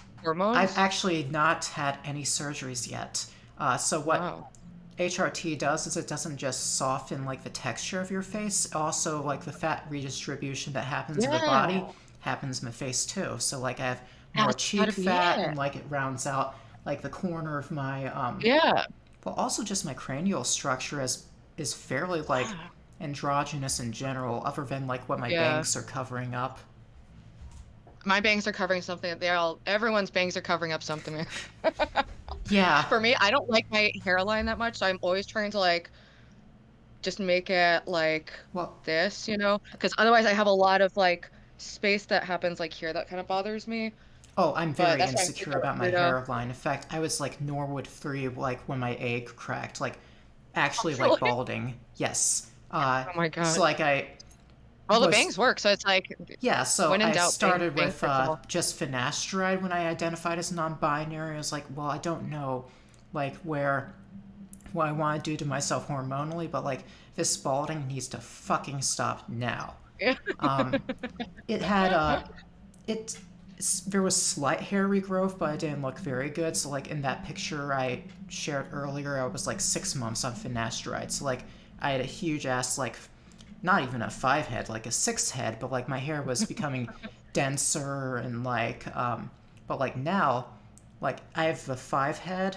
I've hormones? actually not had any surgeries yet. So what Wow. HRT does is it doesn't just soften like the texture of your face, also like the fat redistribution that happens in the body Yeah. happens in the face too. So like I have more That's gotta cheek be fat it. and like it rounds out like the corner of my Yeah. but also just my cranial structure is fairly like Wow. androgynous in general, other than like what my Yeah. bangs are covering up. My bangs are covering something. Everyone's bangs are covering up something. Yeah, For me, I don't like my hairline that much, so I'm always trying to like just make it like well, this, because otherwise I have a lot of like space that happens like here that kind of bothers me. oh, I'm But very that's why I'm insecure keeping about my it up. hairline. In fact, I was like Norwood 3 like when my egg cracked, like actually like Really? balding. Yes. Oh my So God. like I Well, the was bangs work, so it's like yeah, so when in I doubt, bang, started bang with fix all. just finasteride when I identified as non-binary. I was like, well, I don't know like where what I want to do to myself hormonally, but like this balding needs to fucking stop now. Yeah. It had it there was slight hair regrowth, but it didn't look very good. So like in that picture I shared earlier, I was like 6 months on finasteride. So like I had a huge ass like not even a 5 head, like a 6 head, but like my hair was becoming denser and like but like now like I have the 5 head.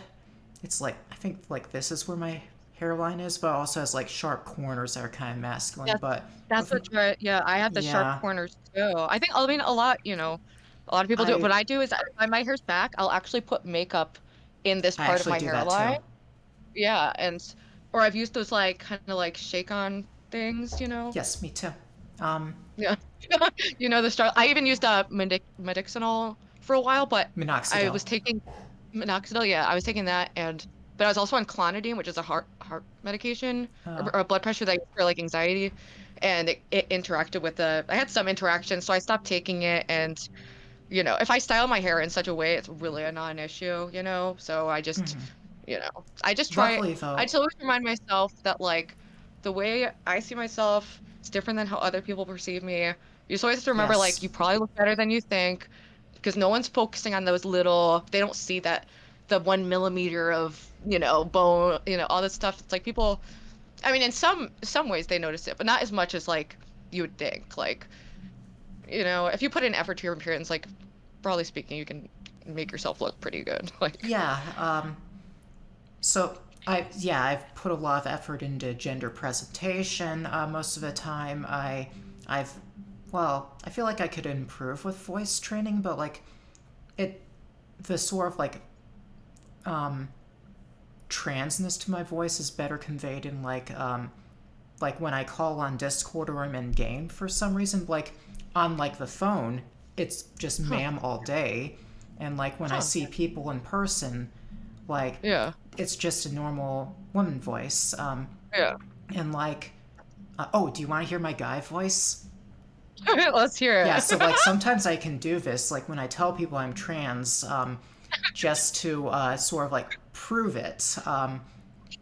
It's like I think like this is where my hairline is, but it also has like sharp corners that are kind of masculine. That's But that's with what yeah, I have the sharp yeah, corners too. I mean a lot of people do it. I What I do is when my hair's back, I'll actually put makeup in this I part of actually my do that too. hairline. Yeah, or I've used those like kind of like shake on things. Yes, me too. Yeah. The start. I even used medicinal for a while, but I Minoxidil. was taking minoxidil. Yeah, I was taking that, but I was also on clonidine, which is a heart medication Uh, or blood pressure that I use for like anxiety, and it interacted with the. I had some interaction, so I stopped taking it. And if I style my hair in such a way, it's really a non-issue. So you know, I just try. luckily I though, just always remind myself that like the way I see myself is different than how other people perceive me. You just always have to remember like you yes, probably look better than you think because no one's focusing on those little. They don't see that the 1 millimeter of bone, all this stuff. It's like people. I mean, in some ways they notice it, but not as much as like you would think. Like if you put in effort to your appearance, like broadly speaking, you can make yourself look pretty good. Like yeah. So I've put a lot of effort into gender presentation. Most of the time, I've I feel like I could improve with voice training, but like it the sort of um transness to my voice is better conveyed in like when I call on Discord or I'm in game for some reason. Like on like the phone, it's just huh, ma'am all day, and like when I huh, see people in person, like yeah, it's just a normal woman voice. yeah. And like, oh, do you want to hear my guy voice? Let's hear Yeah, it. so like sometimes I can do this, like when I tell people I'm trans, just to sort of like prove it.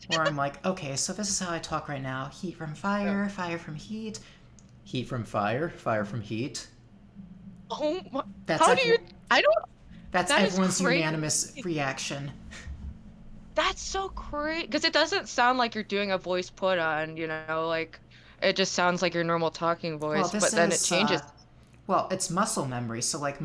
Where I'm like, okay, so this is how I talk right now: heat from Yeah. fire, fire from heat, Heat from fire, fire from heat. Oh, That's how do you? every, I don't. that's That is everyone's crazy. unanimous reaction. That's so crazy because it doesn't sound like you're doing a voice put on, like it just sounds like your normal talking Well, voice, this but then it is changes. well, it's muscle memory. So like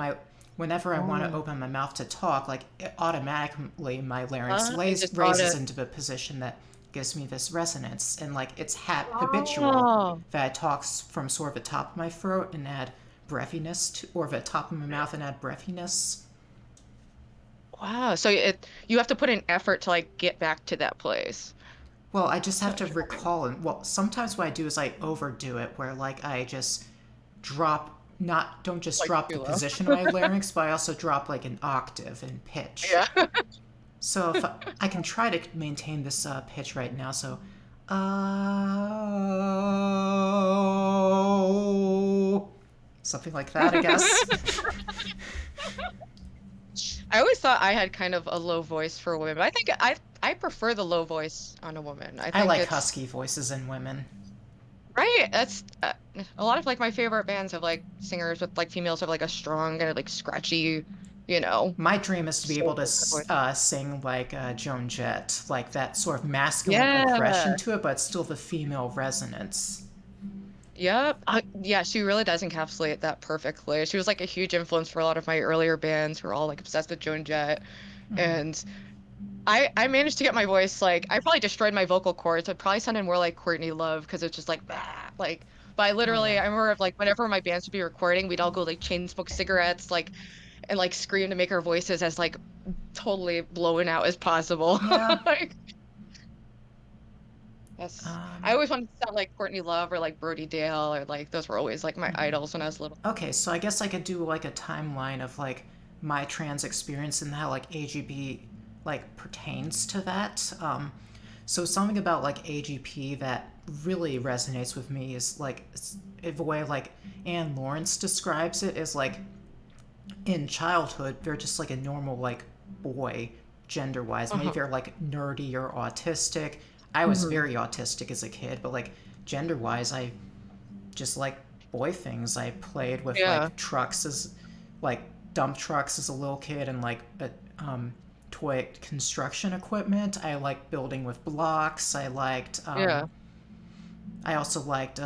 whenever I want to Oh, open my mouth to talk, like automatically my larynx it just raises auto. into a position that gives me this resonance, and like it's habitual Oh, that I talk from sort of the top of my throat and add breathiness to, or the top of my mouth and add breathiness. wow. So you have to put an effort to like get back to that place. Well, I just have That's to interesting. recall, and well, sometimes what I do is I overdo it, where like I just drop not don't just Like drop the too low. position of my larynx, but I also drop like an octave in pitch. Yeah. So if I can try to maintain this pitch right now, so something like that, I guess. I always thought I had kind of a low voice for women, but I think I prefer the low voice on a woman. I I think like it's husky voices in women. right. That's a lot of like my favorite bands have like singers with like females have like a strong and like scratchy, you know, My dream is to be able to soulful kind of voice. sing like Joan Jett, like that sort of masculine aggression Yeah. to it, but still the female resonance. Yep. Yeah, she really does encapsulate that perfectly. She was like a huge influence for a lot of my earlier bands who were all like obsessed with Joan Jett. And I managed to get my voice like I probably destroyed my vocal cords. It probably sounded more like Courtney Love because it's just like bah, like but Oh yeah. I remember like whenever my bands would be recording, we'd all go like chain smoke cigarettes like and like scream to make our voices as like totally blown out as possible. Yeah. Like that's I Um, always wanted to sound like Courtney Love or like Brody Dale or like those were always like my idols when I was little. okay, so I guess I could do like a timeline of like my trans experience and how like AGP like pertains to that. So something about like AGP that really resonates with me is like the way like Anne Lawrence describes it is like in childhood they're just like a normal like boy gender wise. Maybe Uh-huh. they're like nerdy or autistic. I was Mhm. very autistic as a kid, but like gender wise I just like boy things. I played with Yeah. like trucks as like dump trucks as a little kid and like toy construction equipment. I liked building with blocks. Yeah. I also liked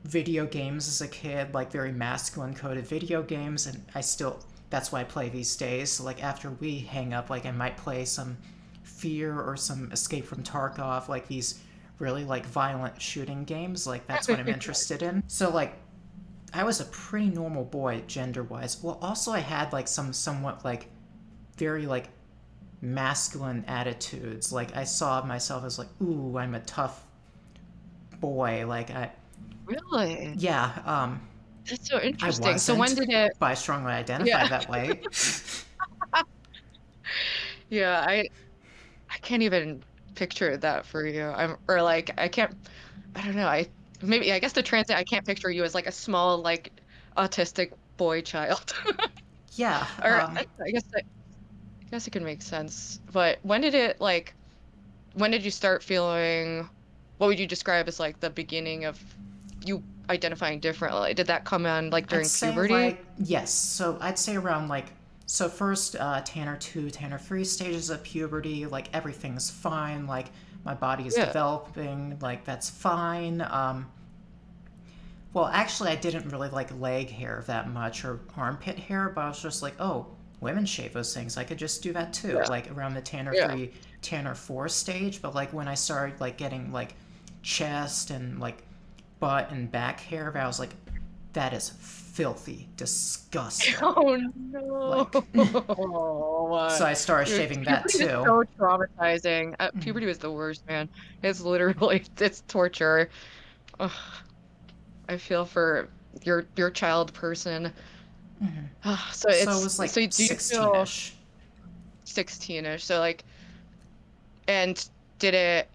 video games as a kid, like very masculine coded video games, and I still that's why I play these days. So like after we hang up, like I might play some Fear or some Escape from Tarkov, like these really like violent shooting games. Like that's what I'm interested in. So like I was a pretty normal boy gender wise. Well, also I had like some somewhat like very like masculine attitudes. Like I saw myself as like, ooh, I'm a tough boy. Like Really? yeah, That's so I interesting. So when wasn't, did it but I strongly identify yeah. that way. Yeah, I can't even picture that for you. I'm or like I can't I don't know. I guess the transit I can't picture you as like a small like autistic boy child. Yeah, Or I guess it can make sense. But when did it like when did you start feeling what would you describe as like the beginning of you identifying differently? Did that come on like I'd during say puberty? like yes. So I'd say around like so first Tanner 2, Tanner 3 stages of puberty, like everything's fine, like my body is Yeah. developing, like that's fine. Well, actually, I didn't really like leg hair that much or armpit hair, but I was just like, oh, women shave those things. I could just do that too, Yeah. like around the Tanner Yeah. 3, Tanner 4 stage. But like when I started like getting like chest and like butt and back hair, I was like, that is filthy, disgusting. Oh no. Like, so I started Dude, shaving that puberty is too. so traumatizing. Puberty was the worst, man. It's literally it's torture. Ugh, I feel for your child person. So So it was like do you 16 feel ish. 16-ish? So like and did it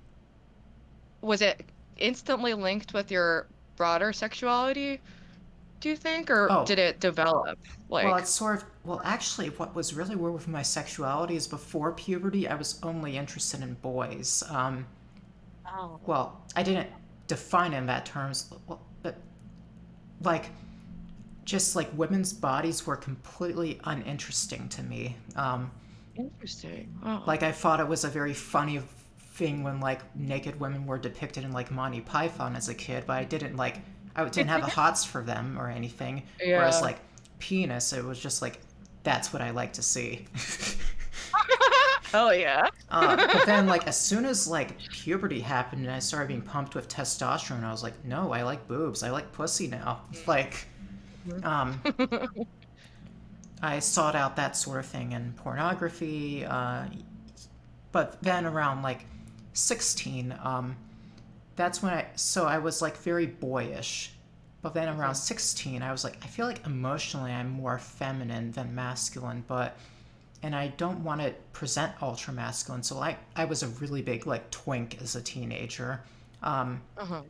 was it instantly linked with your broader sexuality, do you think, or Oh, did it develop? well, Like, it's sort of, well, actually, what was really weird with my sexuality is before puberty, I was only interested in boys. oh. Well, I didn't define it in that terms, well, but like just like women's bodies were completely uninteresting to me. Interesting. Oh. Like I thought it was a very funny thing when like naked women were depicted in like Monty Python as a kid, but I didn't have the hots for them or anything. Whereas Yeah. like penis, it was just like that's what I like to see. Hell yeah. But then like as soon as like puberty happened and I started being pumped with testosterone, I was like, no, I like boobs. I like pussy now. Like, um, I sought out that sort of thing in pornography. But then around like 16, that's when I was like very boyish. But then around 16, I was like, I feel like emotionally I'm more feminine than masculine, and I don't want to present ultra masculine. So I was a really big like twink as a teenager. Um, Uh-huh.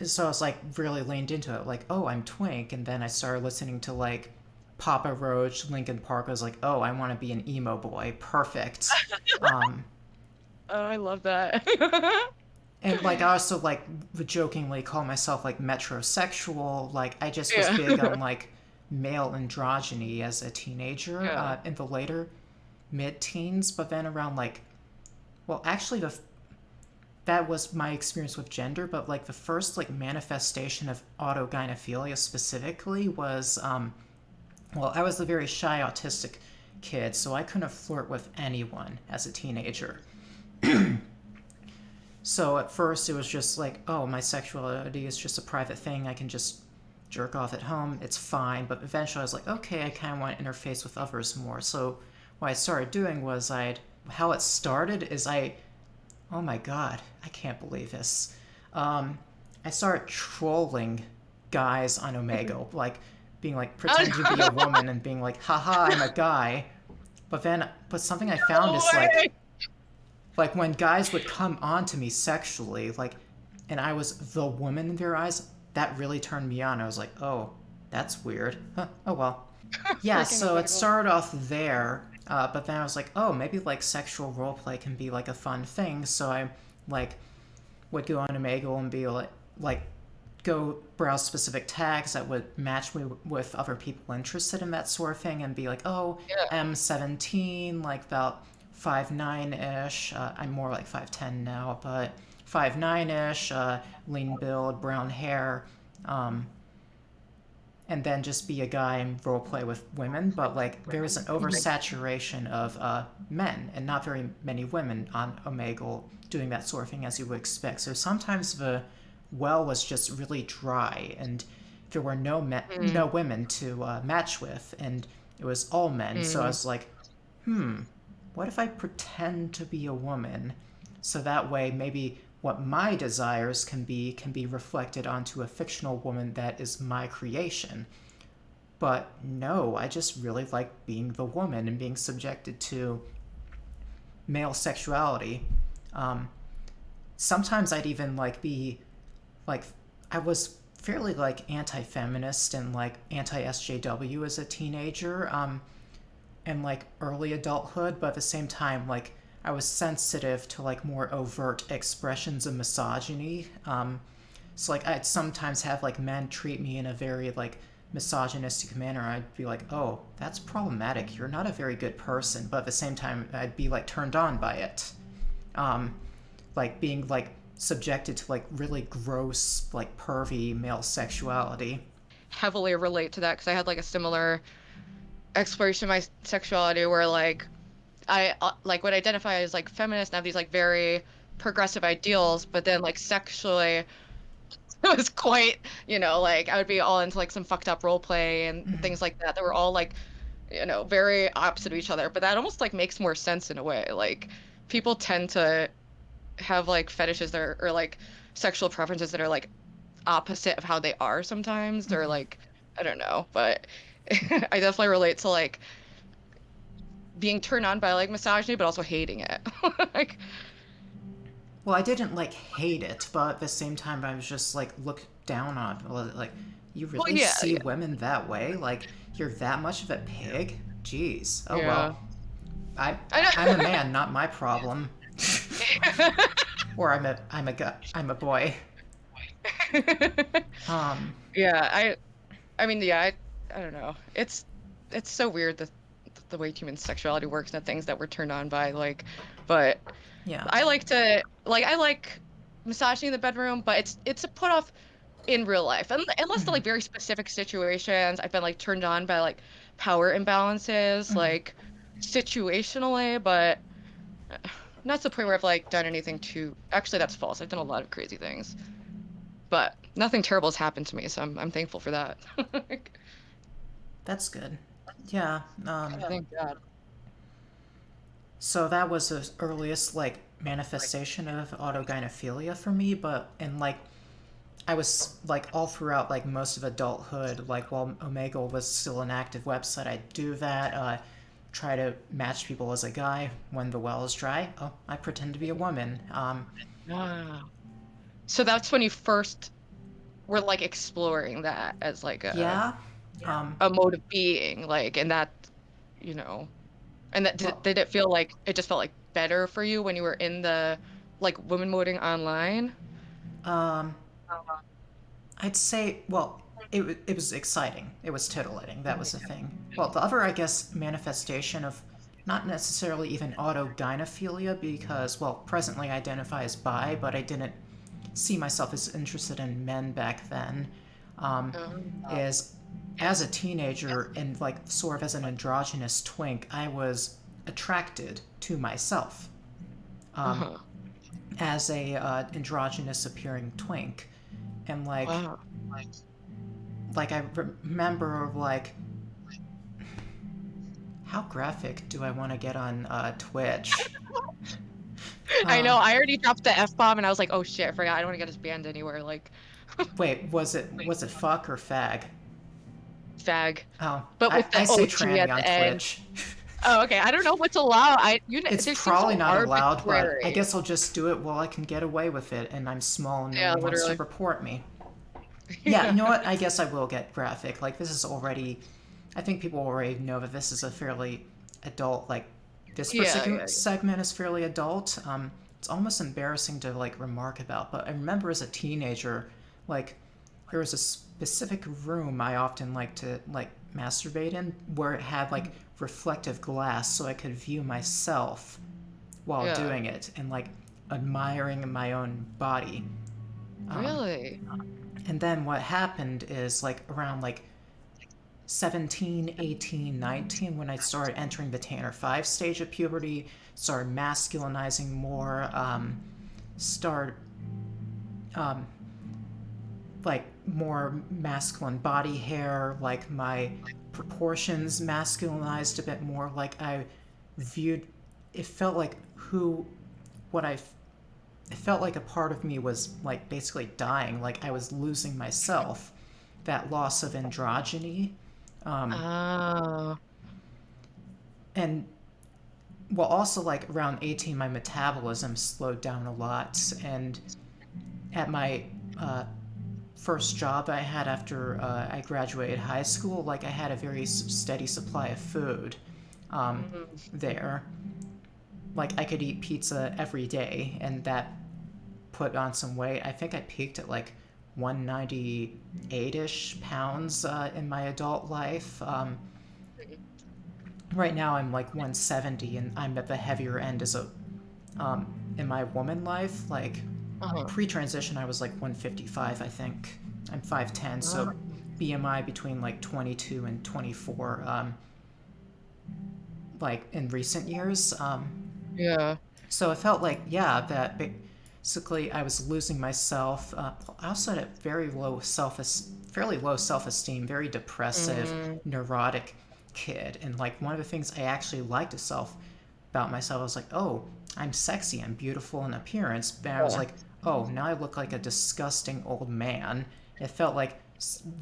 so I was like really leaned into it, like, oh, I'm twink. And then I started listening to like Papa Roach, Linkin Park. I was like, oh, I want to be an emo boy. Perfect. Um, Oh, I love that. and like I also like would jokingly call myself like metrosexual. Like I just was Yeah. big on like male androgyny as a teenager Yeah. in the later mid-teens. But then around like, well, actually that was my experience with gender. But like the first like manifestation of autogynephilia specifically was well, I was a very shy autistic kid, so I couldn't flirt with anyone as a teenager. So at first it was just like, oh, my sexuality is just a private thing. I can just jerk off at home. It's fine. But eventually I was like, okay, I kind of want to interface with others more. So what I started doing was how it started is oh my God, I can't believe this. I started trolling guys on Omegle, like being like pretending to be a Oh, woman and being like, haha, I'm a guy. But something I found no is way. like when guys would come on to me sexually, like, and I was the woman in their eyes, that really turned me on. I was like, oh, that's weird. Huh, oh well. Yeah, Freaking so it incredible. started off there, but then I was like, oh, maybe like sexual roleplay can be like a fun thing. So I like would go on Omegle and be like go browse specific tags that would match me with other people interested in that sort of thing and be like, oh, Yeah. M17, like about 5'9" ish. I'm more like 5'10" now, but 5'9" ish, lean build, brown hair. Um, and then just be a guy and role play with women. But like there was an oversaturation of men and not very many women on Omegle doing that sort of thing as you would expect. So sometimes the well was just really dry and there were Mm, no women to match with, and it was all men. So I mm, was like, what if I pretend to be a woman? So that way, maybe what my desires can be reflected onto a fictional woman that is my creation. But no, I just really like being the woman and being subjected to male sexuality. Um, Sometimes I'd even like be like, I was fairly like anti-feminist and like anti-SJW as a teenager. And like early adulthood, but at the same time, like I was sensitive to like more overt expressions of misogyny. So like I'd sometimes have like men treat me in a very like misogynistic manner. I'd be like, oh, that's problematic. You're not a very good person. But at the same time, I'd be like turned on by it. Um, like being like subjected to like really gross, like pervy male sexuality. heavily relate to that because I had like a similar exploration of my sexuality where like I like would identify as like feminist and have these like very progressive ideals, but then like sexually it was quite, like I would be all into like some fucked up role play and things like that were all like, very opposite of each other. But that almost like makes more sense in a way. Like people tend to have like fetishes that are, or like sexual preferences that are like opposite of how they are sometimes. They're like, I don't know, but I definitely relate to like being turned on by like misogyny, but also hating it. Like, Well, I didn't like hate it, but at the same time, I was just like looked down on. Like, you well, really yeah, see yeah, women that way? Like, you're that much of a pig? Jeez. Oh yeah. well. I I I'm a know. man, not my problem. Or I'm a boy. Um, Yeah, I mean, yeah, I don't know. It's so weird the way human sexuality works and the things that we're turned on by, like, but yeah. I like misogyny in the bedroom, but it's a put off in real life. And unless the Hmm. like very specific situations, I've been like turned on by like power imbalances, Hmm. like situationally, but not to the point where I've like done anything too. Actually, that's false. I've done a lot of crazy things, but nothing terrible has happened to me, so I'm thankful for that. That's good. Yeah. Thank God. So that was the earliest like manifestation of autogynephilia for me, but and like I was like all throughout like most of adulthood, like while Omega was still an active website, I do that. Try to match people as a guy when the well is dry. Oh, I pretend to be a woman. Ah. So that's when you first were like exploring that as like Yeah. Um, a mode of being, like, and that, you know, and that well, did it feel like it just felt like better for you when you were in the like women moding online? um, I'd say, well, it was exciting. It was titillating. That was the thing. Well, the other, I guess, manifestation of not necessarily even autogynephilia, because, well, presently I identify as bi, but I didn't see myself as interested in men back then, um, Um, is as a teenager and, like, sort of as an androgynous twink, I was attracted to myself uh-huh. as a androgynous appearing twink. And, Wow. I remember like how graphic do I want to get on Twitch? I Uh, know. I already dropped the F-bomb and I was like, oh shit, I forgot. I don't want to get us banned anywhere. Like, Wait, was it fuck or fag? fag. Oh, But I, with the I say OG tranny at on the end. Twitch. Oh, okay. I don't know what's allowed. It's They seem probably so not allowed, but I arbitrary. guess I'll just do it while I can get away with it, and I'm small and no Yeah, one wants to literally. report me. Yeah, you Yeah. know what? I guess I will get graphic. Like this is already, I think people already know that this is a fairly adult. Like this Yeah, particular yeah, segment is fairly adult. It's almost embarrassing to like remark about, but I remember as a teenager, like there was a specific room I often like to like masturbate in where it had like reflective glass so I could view myself while yeah. doing it and like admiring my own body. Really? And then what happened is like around like 17, 18, 19, when I started entering the Tanner 5 stage of puberty, started masculinizing more, start like more masculine body hair, like my proportions masculinized a bit more, like I viewed it felt like who what I it felt like a part of me was like basically dying, like I was losing myself, that loss of androgyny. Oh. And well, also like around 18 my metabolism slowed down a lot, and at my uh, first job I had after I graduated high school, like I had a very steady supply of food Mhm. there. Like I could eat pizza every day, and that put on some weight. I think I peaked at like 198-ish pounds in my adult life. Right now I'm like 170, and I'm at the heavier end as a in my woman life. Like Uh-huh. pre-transition, I was like 155, I think. I'm 5'10", so Oh. BMI between like 22 and 24. Like in recent years, Yeah. so it felt like yeah that basically I was losing myself. I also had a fairly low self-esteem, very depressive, Mm. neurotic kid, and like one of the things I actually liked to self about myself, I was like, oh, I'm sexy, I'm beautiful in appearance, but I was Yeah. like, oh, now I look like a disgusting old man. It felt like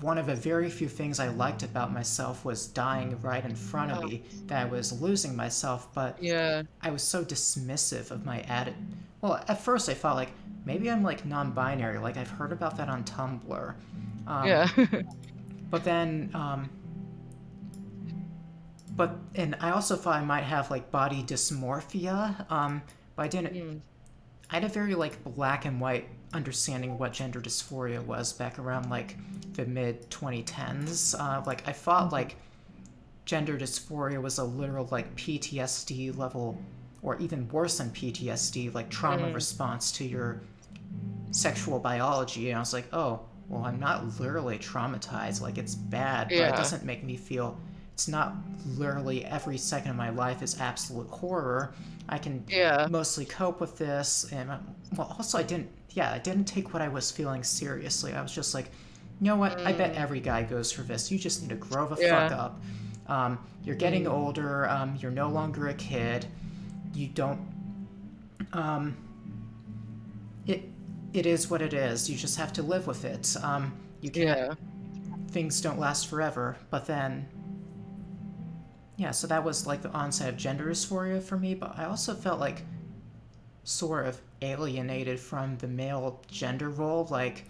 one of the very few things I liked about myself was dying right in front of Oh. me, that I was losing myself, but Yeah. I was so dismissive of my attitude. Well, at first I thought like maybe I'm like non-binary, like I've heard about that on Tumblr, Yeah. but then and I also thought I might have like body dysmorphia, but I didn't. Mm. I had a very like black and white understanding what gender dysphoria was back around like the mid 2010s. Like I thought like gender dysphoria was a literal like PTSD level, or even worse than PTSD, like trauma Mm, response to your sexual biology. And I was like, oh, well, I'm not literally traumatized. Like it's bad, but it yeah. doesn't make me feel. It's not literally every second of my life is absolute horror. I can Yeah. mostly cope with this, and well, also I didn't. Yeah, I didn't take what I was feeling seriously. I was just like, you know what? I bet Mm, every guy goes for this. You just need to grow the fuck yeah. up. You're getting Mm, older. You're no longer a kid. You don't. Um, it it is what it is. You just have to live with it. You can't. yeah. Things don't last forever. But then, yeah. So that was like the onset of gender dysphoria for me. But I also felt like sort of alienated from the male gender role. Like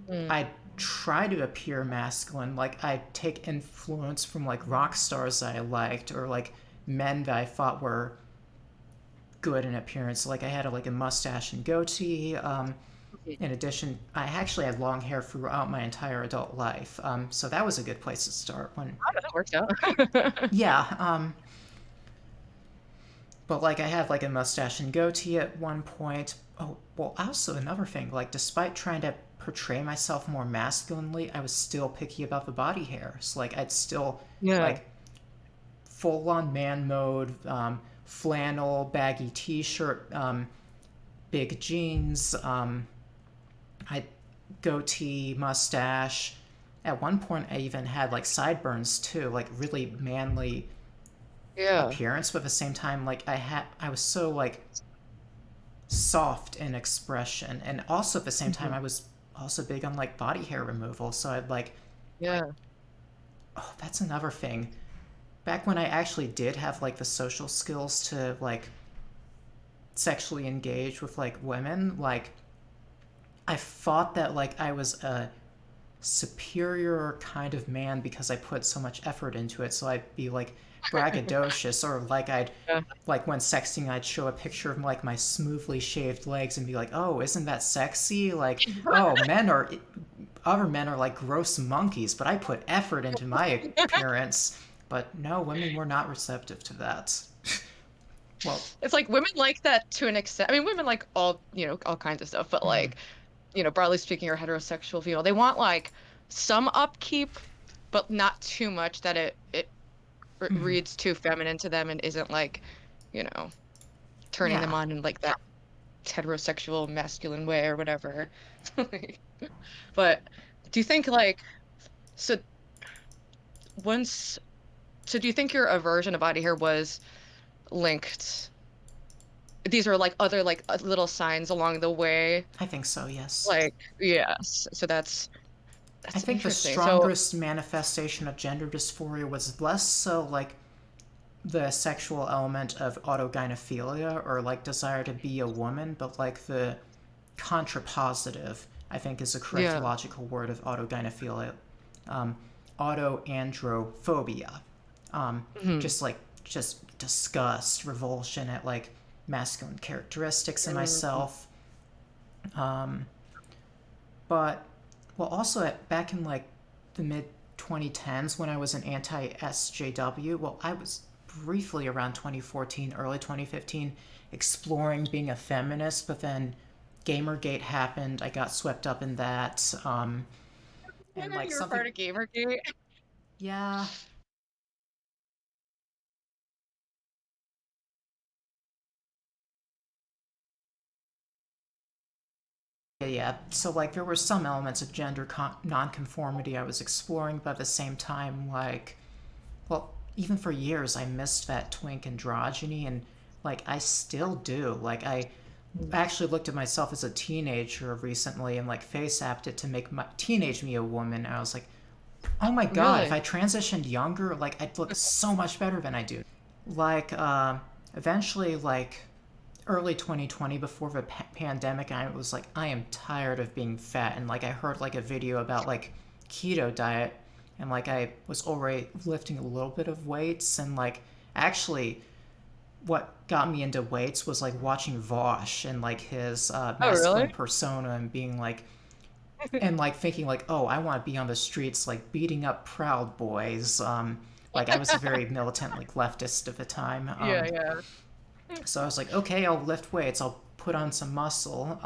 Mm, I try to appear masculine. Like I take influence from like rock stars that I liked, or like men that I thought were good in appearance. Like I had like a mustache and goatee. In addition, I actually had long hair throughout my entire adult life. So that was a good place to start. When, how did that work out? yeah, but like I had like a mustache and goatee at one point. Oh, well, also another thing. Like despite trying to portray myself more masculinely, I was still picky about the body hair. So like I'd still Yeah. like full on man mode, flannel, baggy t-shirt, big jeans. I goatee, mustache. At one point, I even had like sideburns too, like really manly Yeah. appearance. But at the same time, like I was so like soft in expression, and also at the same time, Mhm. I was also big on like body hair removal. So I'd like, Yeah. oh, that's another thing. Back when I actually did have like the social skills to like sexually engage with like women, like I thought that like I was a superior kind of man because I put so much effort into it. So I'd be like braggadocious, or like I'd Yeah. like when sexting, I'd show a picture of like my smoothly shaved legs and be like, "Oh, isn't that sexy?" Like, "Oh, other men are like gross monkeys," but I put effort into my appearance. But no, women were not receptive to that. Well, It's like women like that to an extent. I mean, women like all, all kinds of stuff, but mm, like, broadly speaking, you're heterosexual female. They want like some upkeep, but not too much that it mm, reads too feminine to them and isn't like, you know, turning them yeah, on in like that heterosexual masculine way or whatever. But do you think like so once so do you think your aversion to body hair was linked? These are like other like little signs along the way. I think so. Yes. Like, yes. So I that's think the interesting. So, strongest manifestation of gender dysphoria was less so like the sexual element of autogynephilia, or like desire to be a woman, but like the contrapositive, I think is the correct yeah. logical word of autogynephilia, um, autoandrophobia. Mhm. Just like just disgust, revulsion at like masculine characteristics in Mm, myself. Um, but well, also back in like the mid 2010s when I was an anti SJW, well, I was briefly around 2014, early 2015, exploring being a feminist, but then Gamergate happened. I got swept up in that. And like you were something, part of Gamergate. yeah, yeah. So like there were some elements of gender nonconformity I was exploring, but at the same time, like, well, even for years, I missed that twink androgyny, and like I still do. Like I actually looked at myself as a teenager recently and like face apped it to make my teenage me a woman. And I was like, oh my god, if Really? I transitioned younger, like I'd look so much better than I do. Like eventually, like early 2020, before the pandemic, I was like, I am tired of being fat, and like I heard like a video about like keto diet, and like I was already lifting a little bit of weights, and like actually what got me into weights was like watching Vosh and like his Oh, masculine really? persona and being like, and like thinking like, oh, I want to be on the streets like beating up Proud Boys. Like I was a very militant like leftist at the time. Yeah, yeah. So I was like, okay, I'll lift weights, I'll put on some muscle.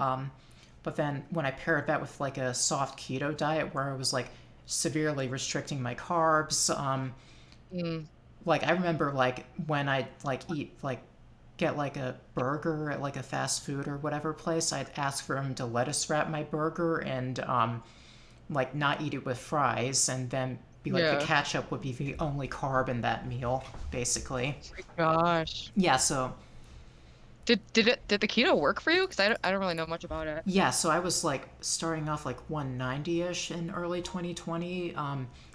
But then when I paired that with like a soft keto diet where I was like severely restricting my carbs, Mm, like I remember like when I like eat like get like a burger at like a fast food or whatever place, I'd ask for him to lettuce wrap my burger and like not eat it with fries, and then be like the yeah. ketchup would be the only carb in that meal, basically. Gosh. Yeah, so Did the keto work for you? Because I don't really know much about it. yeah, so I was like starting off like 190-ish in early 2020,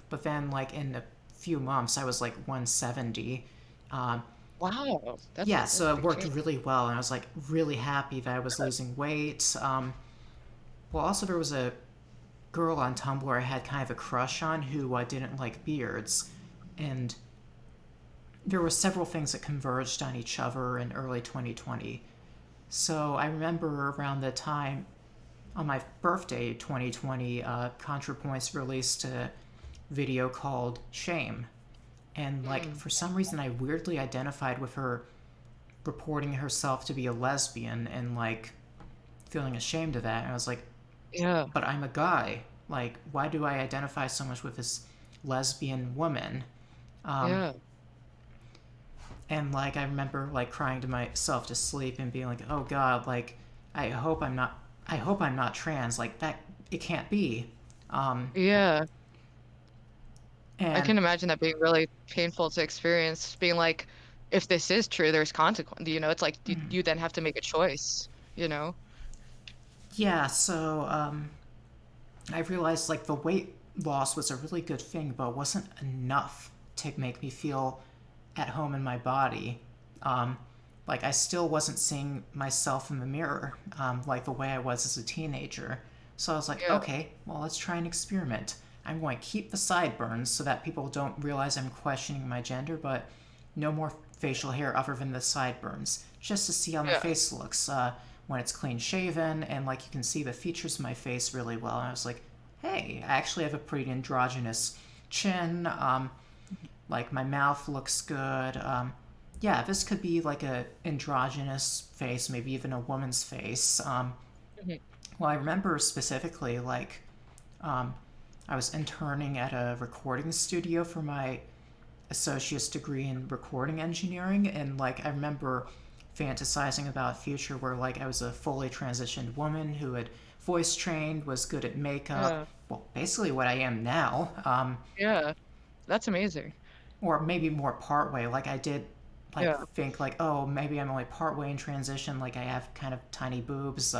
but then like in a few months I was like 170. Um, Wow, yeah, that's a so it big worked change. really well, and I was like really happy that I was losing weight. Well, also there was a girl on Tumblr I had kind of a crush on who didn't like beards, and there were several things that converged on each other in early 2020. So I remember around the time on my birthday, 2020, ContraPoints released a video called Shame. And like Mm, for some reason I weirdly identified with her reporting herself to be a lesbian and like feeling ashamed of that. And I was like, yeah, but I'm a guy. Like, why do I identify so much with this lesbian woman? Um, yeah, and like I remember like crying to myself to sleep and being like, oh God, like I hope I'm not trans. Like that, it can't be. Um, yeah. I and can imagine that being really painful to experience, being like, if this is true, there's consequence. It's like you then have to make a choice, you know? yeah, so I realized like the weight loss was a really good thing, but it wasn't enough to make me feel at home in my body. Um, like I still wasn't seeing myself in the mirror like the way I was as a teenager. So I was like, Yeah, okay, well, let's try an experiment. I'm going to keep the sideburns so that people don't realize I'm questioning my gender, but no more facial hair other than the sideburns, just to see how my yeah, face looks when it's clean shaven, and like you can see the features of my face really well. And I was like, hey, I actually have a pretty androgynous chin. Like my mouth looks good. Yeah, this could be like a androgynous face, maybe even a woman's face. mhm, Well, I remember specifically like um, I was interning at a recording studio for my associate's degree in recording engineering, and like I remember fantasizing about a future where like I was a fully transitioned woman who had voice trained, was good at makeup, yeah, well, basically what I am now, yeah. That's amazing. or maybe more partway. Like I did like Yeah. think like, oh, maybe I'm only partway in transition. Like I have kind of tiny boobs,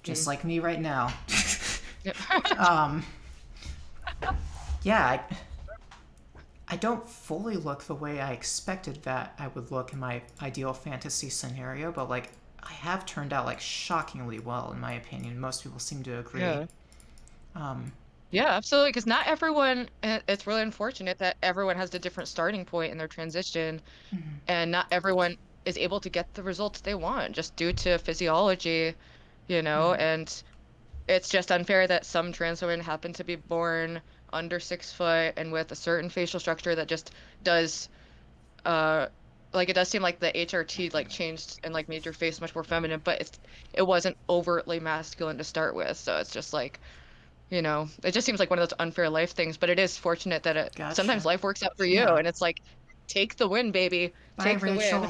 just Mm. like me right now. Yeah. um, yeah, I don't fully look the way I expected that I would look in my ideal fantasy scenario, but like I have turned out like shockingly well in my opinion. Most people seem to agree. Yeah. Um, Yeah, absolutely. Because not everyone, it's really unfortunate that everyone has a different starting point in their transition, and not everyone is able to get the results they want just due to physiology, and it's just unfair that some trans women happen to be born under 6 foot and with a certain facial structure that just does, uh, like it does seem like the HRT like changed and like made your face much more feminine, but it wasn't overtly masculine to start with. So it's just like, it just seems like one of those unfair life things, but it is fortunate that sometimes gotcha. life works out for you, Yeah. and it's like, take the win, baby. Bye, Take the Rachel. win.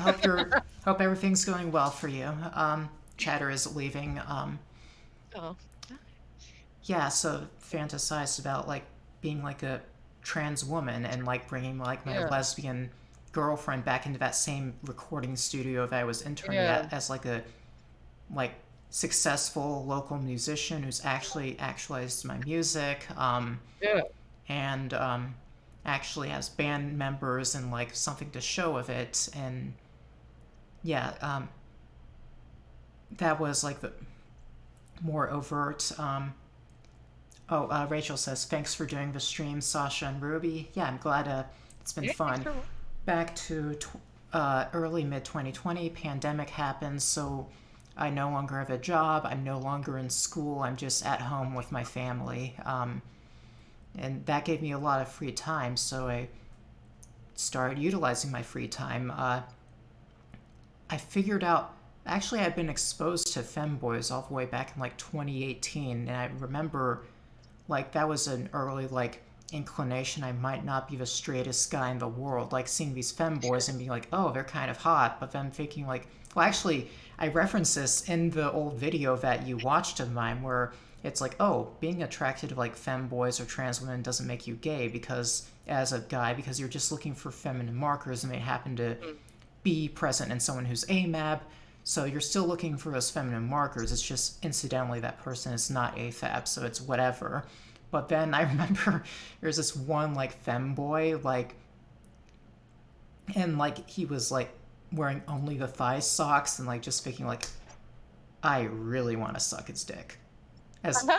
Hope everything's going well for you. Chatter is leaving. Oh, Yeah, so fantasized about like being like a trans woman and like bringing like my yeah, lesbian girlfriend back into that same recording studio that I was interning yeah, at as like a like successful local musician who's actually actualized my music, yeah, and actually has band members and like something to show of it. And yeah, that was like the more overt. Oh, Rachel says, thanks for doing the stream, Sasha and Ruby. Yeah, I'm glad it's been yeah. Thanks fun. for. Back to early mid 2020, pandemic happened, so I no longer have a job. I'm no longer in school. I'm just at home with my family. And that gave me a lot of free time, so I started utilizing my free time. I figured out, actually, I'd been exposed to femboys all the way back in like 2018, and I remember like that was an early like inclination I might not be the straightest guy in the world, like seeing these femboys and being like, oh, they're kind of hot, but then thinking like, well, actually, I referenced this in the old video that you watched of mine where it's like, oh, being attracted to like femboys or trans women doesn't make you gay because as a guy because you're just looking for feminine markers and they happen to Mm. be present in someone who's AMAB. So you're still looking for those feminine markers. It's just incidentally that person is not AFAB, so it's whatever. But then I remember there's this one like femboy, like, and like he was like wearing only the thigh socks and like just thinking like, I really want to suck his dick. As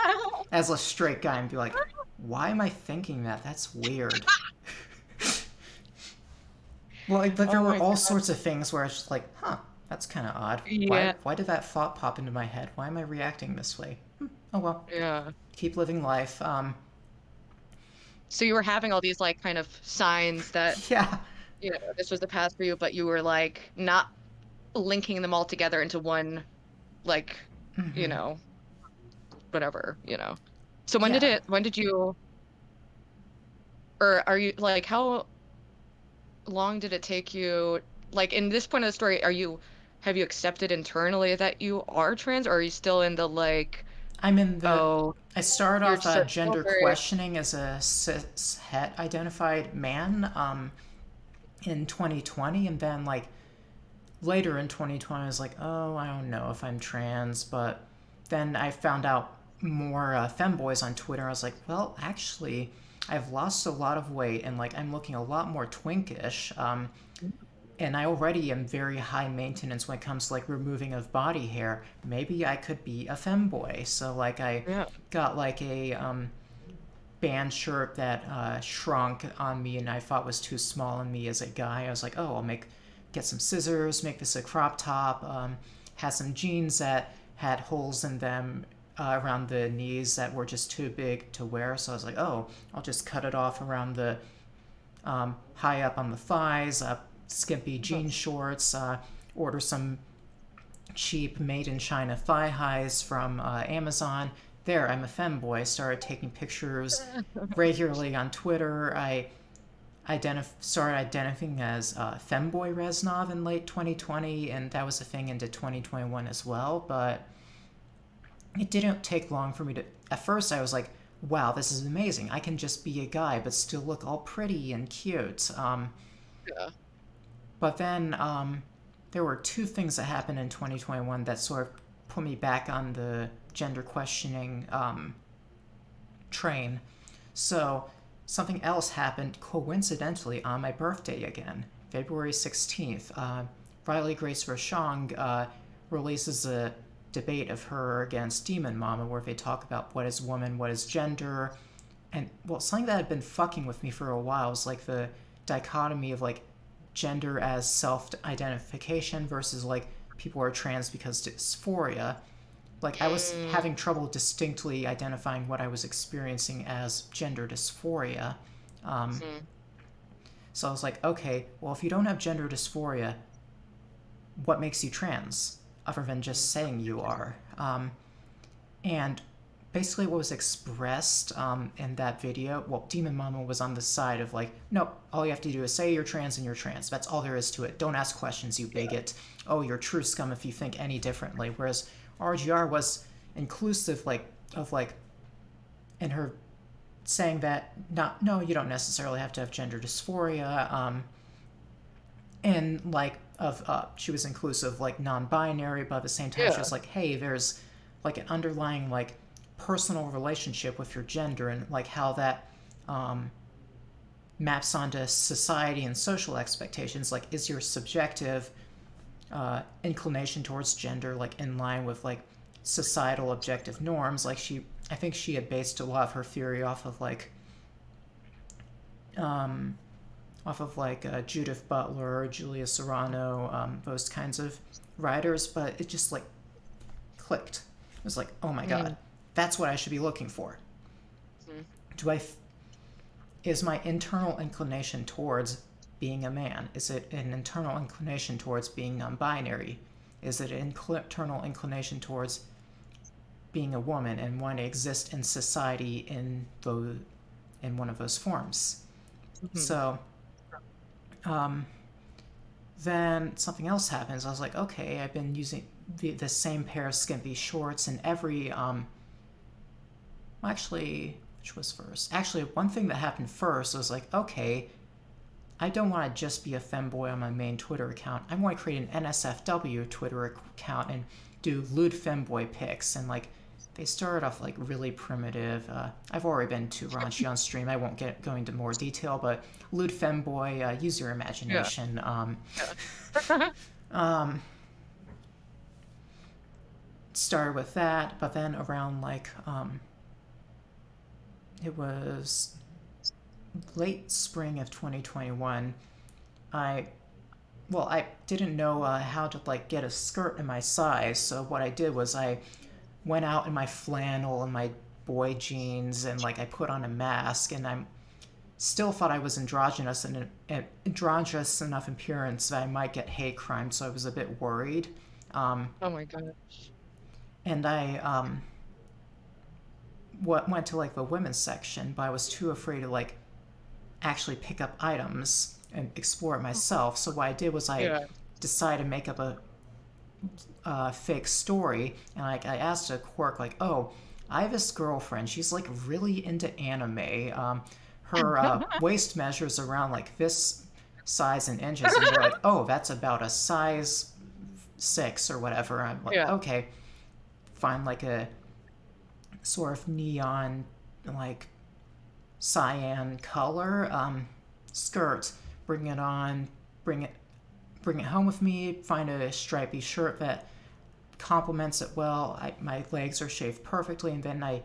as a straight guy and be like, why am I thinking that? That's weird. Well, like, but there Oh were my all God. sorts of things where I was just like, huh, that's kind of odd. Why Yeah. why did that thought pop into my head? Why am I reacting this way? Oh well, Yeah. keep living life. So you were having all these like kind of signs that, Yeah. this was the path for you, but you were like not linking them all together into one, like, you Hmm. know, whatever. So Yeah. when did you, or are you like, how long did it take you, like in this point of the story, have you accepted internally that you are trans, or are you still in the like, I'm in the. oh, I started you're off so gender very, questioning as a cis het identified man in 2020, and then like later in 2020, I was like, oh, I don't know if I'm trans, but then I found out more femboys on Twitter. I was like, well, actually, I've lost a lot of weight and like I'm looking a lot more twinkish. And I already am very high maintenance when it comes to like removing of body hair. Maybe I could be a femboy. So like I yeah. got like a band shirt that shrunk on me and I thought was too small on me as a guy. I was like, oh, get some scissors, make this a crop top. Had some jeans that had holes in them around the knees that were just too big to wear. So I was like, oh, I'll just cut it off around the high up on the thighs, skimpy jean shorts, order some cheap made in China thigh highs from Amazon. There, I'm a femboy. Started taking pictures regularly on Twitter. I started identifying as femboy Reznov in late 2020, and that was a thing into 2021 as well. But it didn't take long for me to. At first, I was like, wow, this is amazing. I can just be a guy, but still look all pretty and cute. Yeah. But then there were two things that happened in 2021 that sort of put me back on the gender questioning train. So something else happened coincidentally on my birthday again, February 16th. Riley Grace Rochong releases a debate of her against Demon Mama where they talk about what is woman, what is gender. And well, something that had been fucking with me for a while was like the dichotomy of like gender as self-identification versus like people are trans because dysphoria. Like I was Mm, having trouble distinctly identifying what I was experiencing as gender dysphoria. Um, mm, so I was like, okay, well, if you don't have gender dysphoria, what makes you trans other than just mm. saying you are? And basically, what was expressed in that video, well, Demon Mama was on the side of like, nope, all you have to do is say you're trans and you're trans. That's all there is to it. Don't ask questions, you Yeah. bigot. Oh, you're true scum if you think any differently. Whereas RGR was inclusive, like, of like, in her saying that, not, no, you don't necessarily have to have gender dysphoria. And like, she was inclusive, like, non binary, but at the same time, she Yeah. was like, hey, there's like an underlying, like, personal relationship with your gender and like how that maps onto society and social expectations. Like, is your subjective inclination towards gender like in line with like societal objective norms? Like, I think she had based a lot of her theory off of like off of like Judith Butler, Julia Serrano, those kinds of writers, but it just like clicked. It was like, oh my god, Mm. that's what I should be looking for. Mm. Do I is my internal inclination towards being a man? Is it an internal inclination towards being non-binary? Is it an internal inclination towards being a woman and wanting to exist in society in one of those forms? Mhm. So then something else happens. I was like, okay, I've been using the same pair of skimpy shorts in every actually, which was first? Actually, one thing that happened first was like, okay, I don't want to just be a femboy on my main Twitter account. I want to create an NSFW Twitter account and do lewd femboy pics. And like, they started off like really primitive. I've already been too raunchy on stream. I won't go into more detail, but lewd femboy, use your Yeah. imagination. Yeah. Started with that, but then around like it was late spring of 2021, I I didn't know how to like get a skirt in my size, so what I did was I went out in my flannel and my boy jeans, and like I put on a mask, and I still thought I was androgynous enough appearance that I might get hate crime, so I was a bit worried. Oh my god. And I went to like the women's section, but I was too afraid to like actually pick up items and explore it myself. So what I did was I Yeah. decided to make up a fake story, and like I asked a quirk like, "Oh, I have this girlfriend. She's like really into anime. Her waist measures around like this size in inches," and they're like, "Oh, that's about a size 6 or whatever." I'm like, Yeah. "Okay, find like a sort of neon like cyan color skirt, bring it on, bring it bring it home with me, find a stripy shirt that complements it well. My legs are shaved perfectly, and then I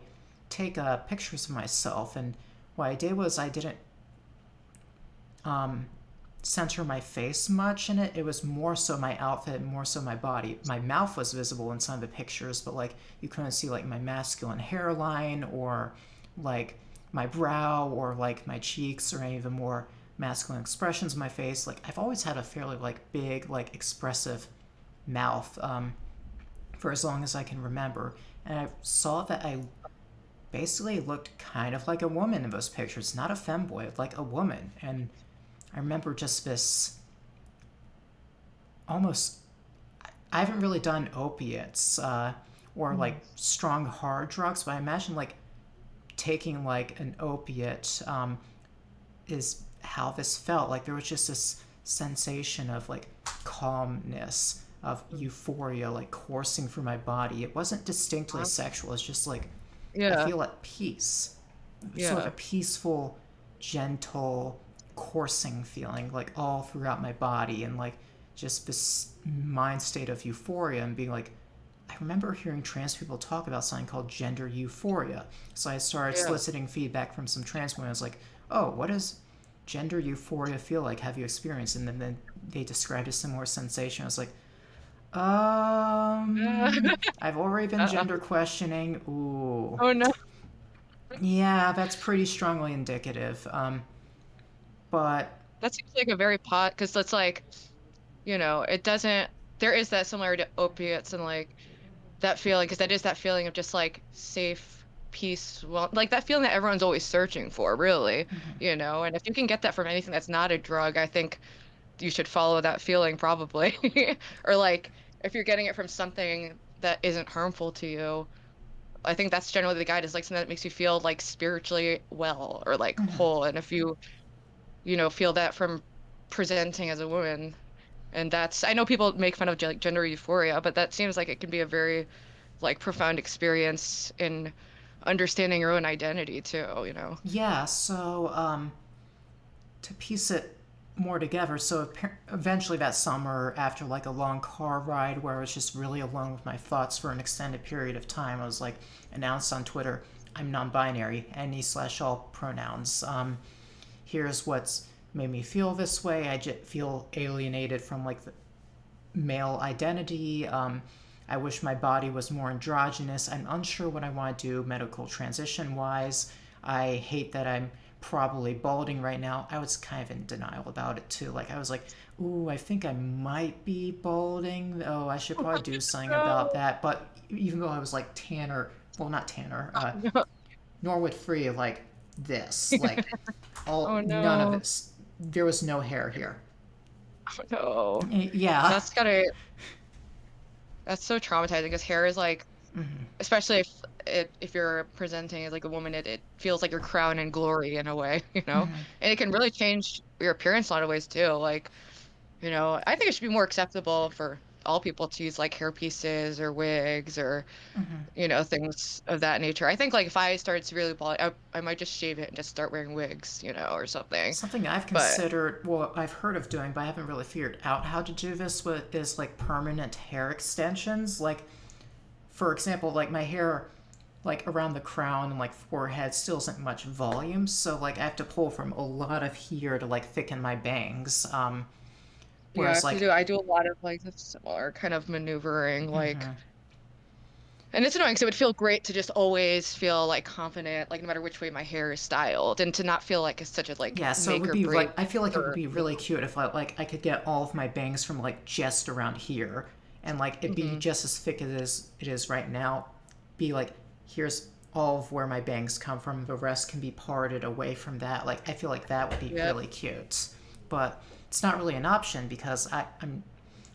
take pictures of myself. And what I did was I didn't center my face much in it. It was more so my outfit, more so my body. My mouth was visible in some of the pictures, but like you couldn't see like my masculine hairline or like my brow or like my cheeks or any of the more masculine expressions of my face. Like I've always had a fairly like big, like expressive mouth for as long as I can remember. And I saw that I basically looked kind of like a woman in those pictures, not a femboy, like a woman. And I remember just this almost. I haven't really done opiates or like strong hard drugs, but I imagine like taking like an opiate is how this felt. Like there was just this sensation of like calmness, of euphoria, like coursing through my body. It wasn't distinctly sexual. It's just like I Yeah. feel at peace, sort of a Yeah. peaceful, gentle coursing feeling, like all throughout my body, and like just this mind state of euphoria and being like, I remember hearing trans people talk about something called gender euphoria. So I started Yeah. soliciting feedback from some trans women. I was like, oh, what does gender euphoria feel like? Have you experienced? And then they described a similar sensation. I was like, I've already been Uh-uh. gender questioning. Ooh. Oh no. Yeah, that's pretty strongly indicative. But That seems like a very pot because that's like, it doesn't there is that similarity to opiates and like that feeling because that is that feeling of just like safe peace, well, like that feeling that everyone's always searching for, really, and if you can get that from anything that's not a drug, I think you should follow that feeling probably. Or like if you're getting it from something that isn't harmful to you, I think that's generally the guide, is like something that makes you feel like spiritually well or like whole. And if you feel that from presenting as a woman, and that's, I know people make fun of gender euphoria, but that seems like it can be a very like profound experience in understanding your own identity too. yeah, so to piece it more together, so eventually that summer, after like a long car ride where I was just really alone with my thoughts for an extended period of time, I was like announced on Twitter, I'm non-binary, any/all pronouns. Here's what's made me feel this way. I just feel alienated from like the male identity. I wish my body was more androgynous. I'm unsure what I want to do medical transition wise. I hate that I'm probably balding right now. I was kind of in denial about it too. Like I was like, ooh, I think I might be balding. Oh, I should probably do something about No. that. But even though I was like tanner, well, not tanner, No. Norwood free, like this, like all Oh none of no. this. There was no hair here. Oh no. Yeah. That's gotta that's so traumatizing because hair is like, especially if you're presenting as like a woman, it feels like your crown and glory in a way, you know? And it can really change your appearance in a lot of ways too. Like, I think it should be more acceptable for all people to use like hair pieces or wigs or, things of that nature. I think like if I started severely bald, I might just shave it and just start wearing wigs, or something. Something I've But considered, well, I've heard of doing, but I haven't really figured out how to do this with is like permanent hair extensions. Like, for example, like my hair, like around the crown and like forehead still isn't much volume, so like I have to pull from a lot of here to like thicken my bangs. yeah, Whereas like, I do a lot of like the similar kind of maneuvering, like, and it's annoying because it would feel great to just always feel like confident, like no matter which way my hair is styled, and to not feel like it's such a like yeah, so it make would or be break like I feel like it would for be really cute if I could get all of my bangs from like just around here, and like it'd be hmm just as thick as it is right now. Be like, here's all of where my bangs come from. The rest can be parted away from that. Like I feel like that would be Yep. really cute, but it's not really an option because I'm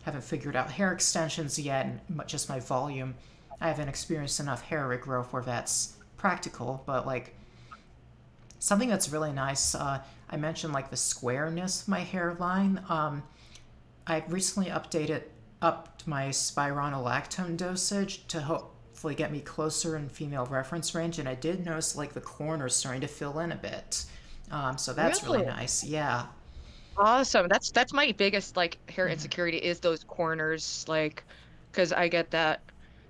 haven't figured out hair extensions yet, and just my volume. I haven't experienced enough hair regrowth where that's practical, but like something that's really nice. I mentioned like the squareness of my hairline. I recently upped my spironolactone dosage to hopefully get me closer in female reference range, and I did notice like the corners starting to fill in a bit. So that's really Really nice. Yeah. awesome. That's my biggest like hair insecurity is those corners, like, because I get that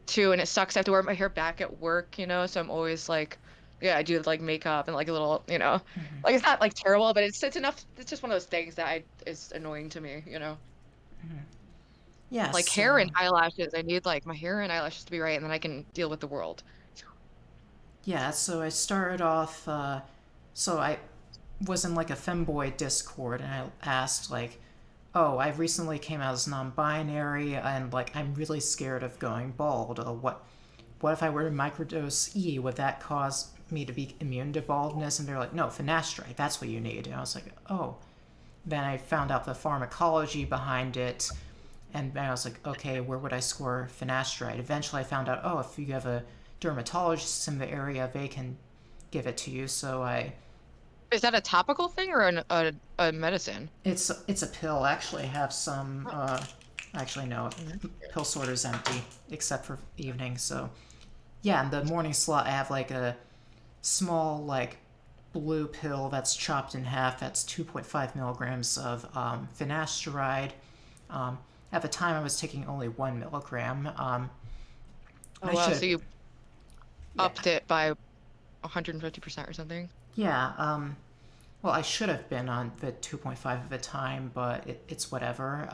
too, and it sucks. I have to wear my hair back at work, so I'm always like, yeah, I do like makeup and like a little, like it's not like terrible, but it's enough. It's just one of those things that I is annoying to me. Yeah. Like hair and So eyelashes. I need like my hair and eyelashes to be right, and then I can deal with the world. yeah. So I started off. So I was in like a femboy Discord, and I asked like, "Oh, I recently came out as non-binary, and like I'm really scared of going bald. What if I were to microdose E? Would that cause me to be immune to baldness?" And they're like, "No, finasteride. That's what you need." And I was like, "Oh." Then I found out the pharmacology behind it, and I was like, "Okay, where would I score finasteride?" Eventually, I found out, oh, if you have a dermatologist in the area, they can give it to you. So I Is that a topical thing or a medicine? it's a pill. I actually have some. Oh, Actually, no, that's pill sorter's empty except for evening. So yeah, in the morning slot, I have like a small like blue pill that's chopped in half. That's 2.5 milligrams of finasteride. At the time, I was taking only 1 milligram. oh I wow. should, So you yeah, upped it by 150% or something. yeah. Well, I should have been on the 2.5 at the time, but it's whatever.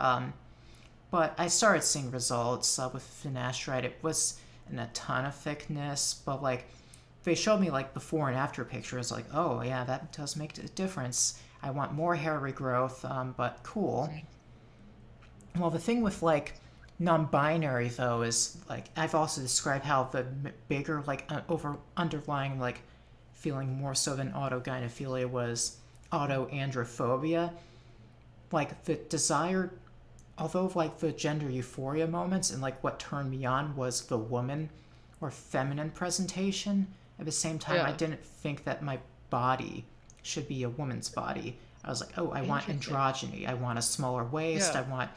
But I started seeing results with finasteride. It was in a ton of thickness, but like they showed me like before and after pictures. Like, oh yeah, that does make a difference. I want more hair regrowth, but cool. Well, the thing with like non-binary though is like I've also described how the bigger like over underlying like feeling more so than autogynephilia was autoandrophobia. Like the desire, although like the gender euphoria moments and like what turned me on was the woman or feminine presentation. At the same time, I Yeah. didn't think that my body should be a woman's body. I was like, oh, I want Interesting. androgyny. I want a smaller waist. Yeah. I want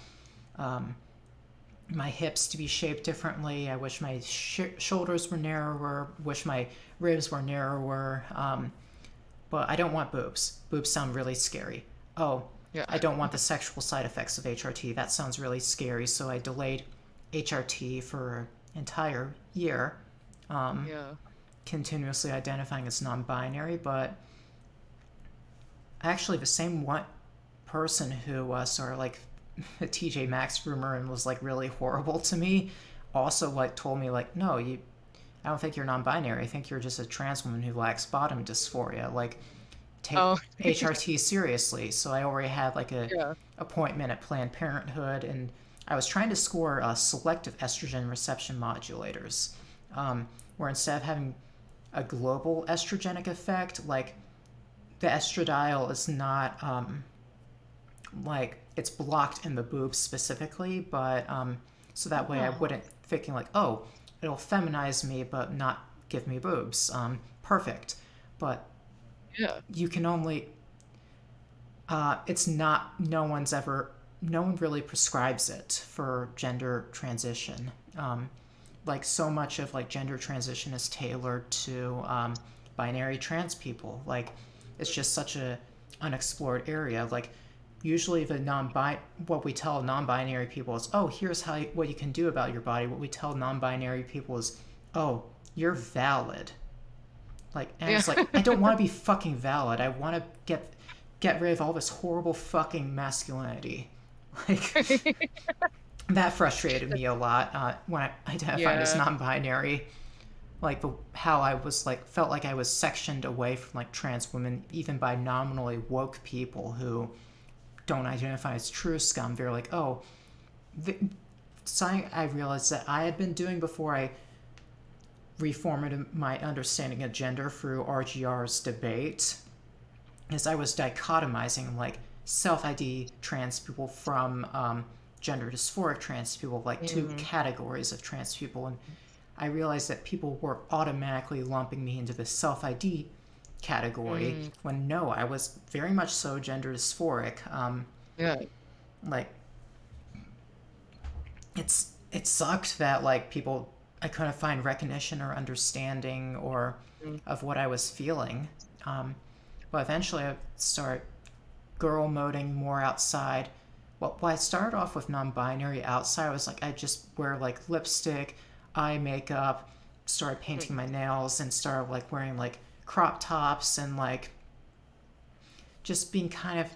my hips to be shaped differently. I wish my shoulders were narrower. Wish my ribs were narrower. But I don't want boobs. Boobs sound really scary. Oh, Yeah. I don't want the sexual side effects of HRT. That sounds really scary. So I delayed HRT for an entire year, Yeah. continuously identifying as non binary. But actually, the same one. person who started like a TJ Maxx rumor and was like really horrible to me also like told me like, no, you, I don't think you're non-binary. I think you're just a trans woman who lacks bottom dysphoria. Like, take Oh, HRT seriously. So I already had like a yeah. appointment at Planned Parenthood, and I was trying to score selective estrogen reception modulators, where instead of having a global estrogenic effect, like the estradiol is not like it's blocked in the boobs specifically, but so that way I Oh, wouldn't thinking like, oh, it'll feminize me but not give me boobs. Perfect, but yeah. you can only. It's not. No one really prescribes it for gender transition. Like so much of like gender transition is tailored to binary trans people. Like it's just such a unexplored area. Like usually the what we tell non-binary people is, oh, here's how what you can do about your body. What we tell non-binary people is, oh, you're valid. Like, and Yeah. it's like I don't want to be fucking valid. I want to get rid of all this horrible fucking masculinity. Like that frustrated me a lot when I identified as Yeah. non-binary. Like how I was like felt like I was sectioned away from like trans women, even by nominally woke people who don't identify as true scum. They're like, oh, something I realized that I had been doing before I reformed my understanding of gender through RGR's debate is I was dichotomizing like self-ID trans people from gender dysphoric trans people, like two Mm, categories of trans people, and I realized that people were automatically lumping me into the self-ID category mm, when no, I was very much so gender dysphoric. yeah. Like it sucked that like people I couldn't find recognition or understanding or Mm, of what I was feeling. Um, but eventually I start girl moding more outside. Well, I started off with non-binary outside. I was like, I just wear like lipstick, eye makeup, started painting mm, my nails, and started like wearing like crop tops and like just being kind of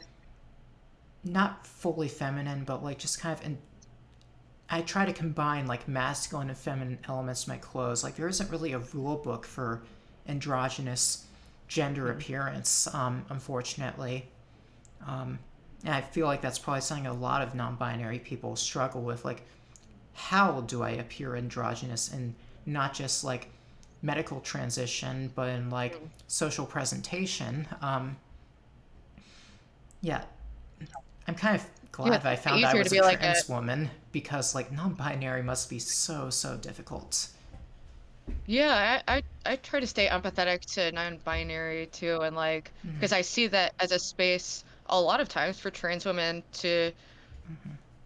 not fully feminine, but like just kind of. I try to combine like masculine and feminine elements to my clothes. Like there isn't really a rule book for androgynous gender mm. appearance, unfortunately. And I feel like that's probably something a lot of non-binary people struggle with. Like, how do I appear androgynous in not just like medical transition, but in like Mm. social presentation? Yeah, I'm kind of Yeah, glad it's that I way found I easier to was a be like a trans woman because like non-binary must be so difficult. yeah, I try to stay empathetic to non-binary too, and like because I see that as a space a lot of times for trans women to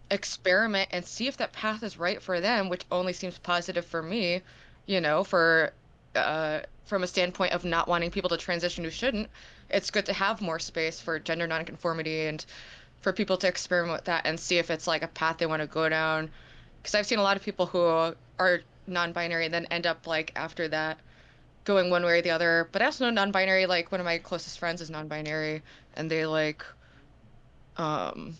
experiment and see if that path is right for them, which only seems positive for me, for from a standpoint of not wanting people to transition who shouldn't. It's good to have more space for gender nonconformity and for people to experiment with that and see if it's like a path they want to go down. Because I've seen a lot of people who are non-binary and then end up like after that going one way or the other. But I also know non-binary, like one of my closest friends is non-binary and they like um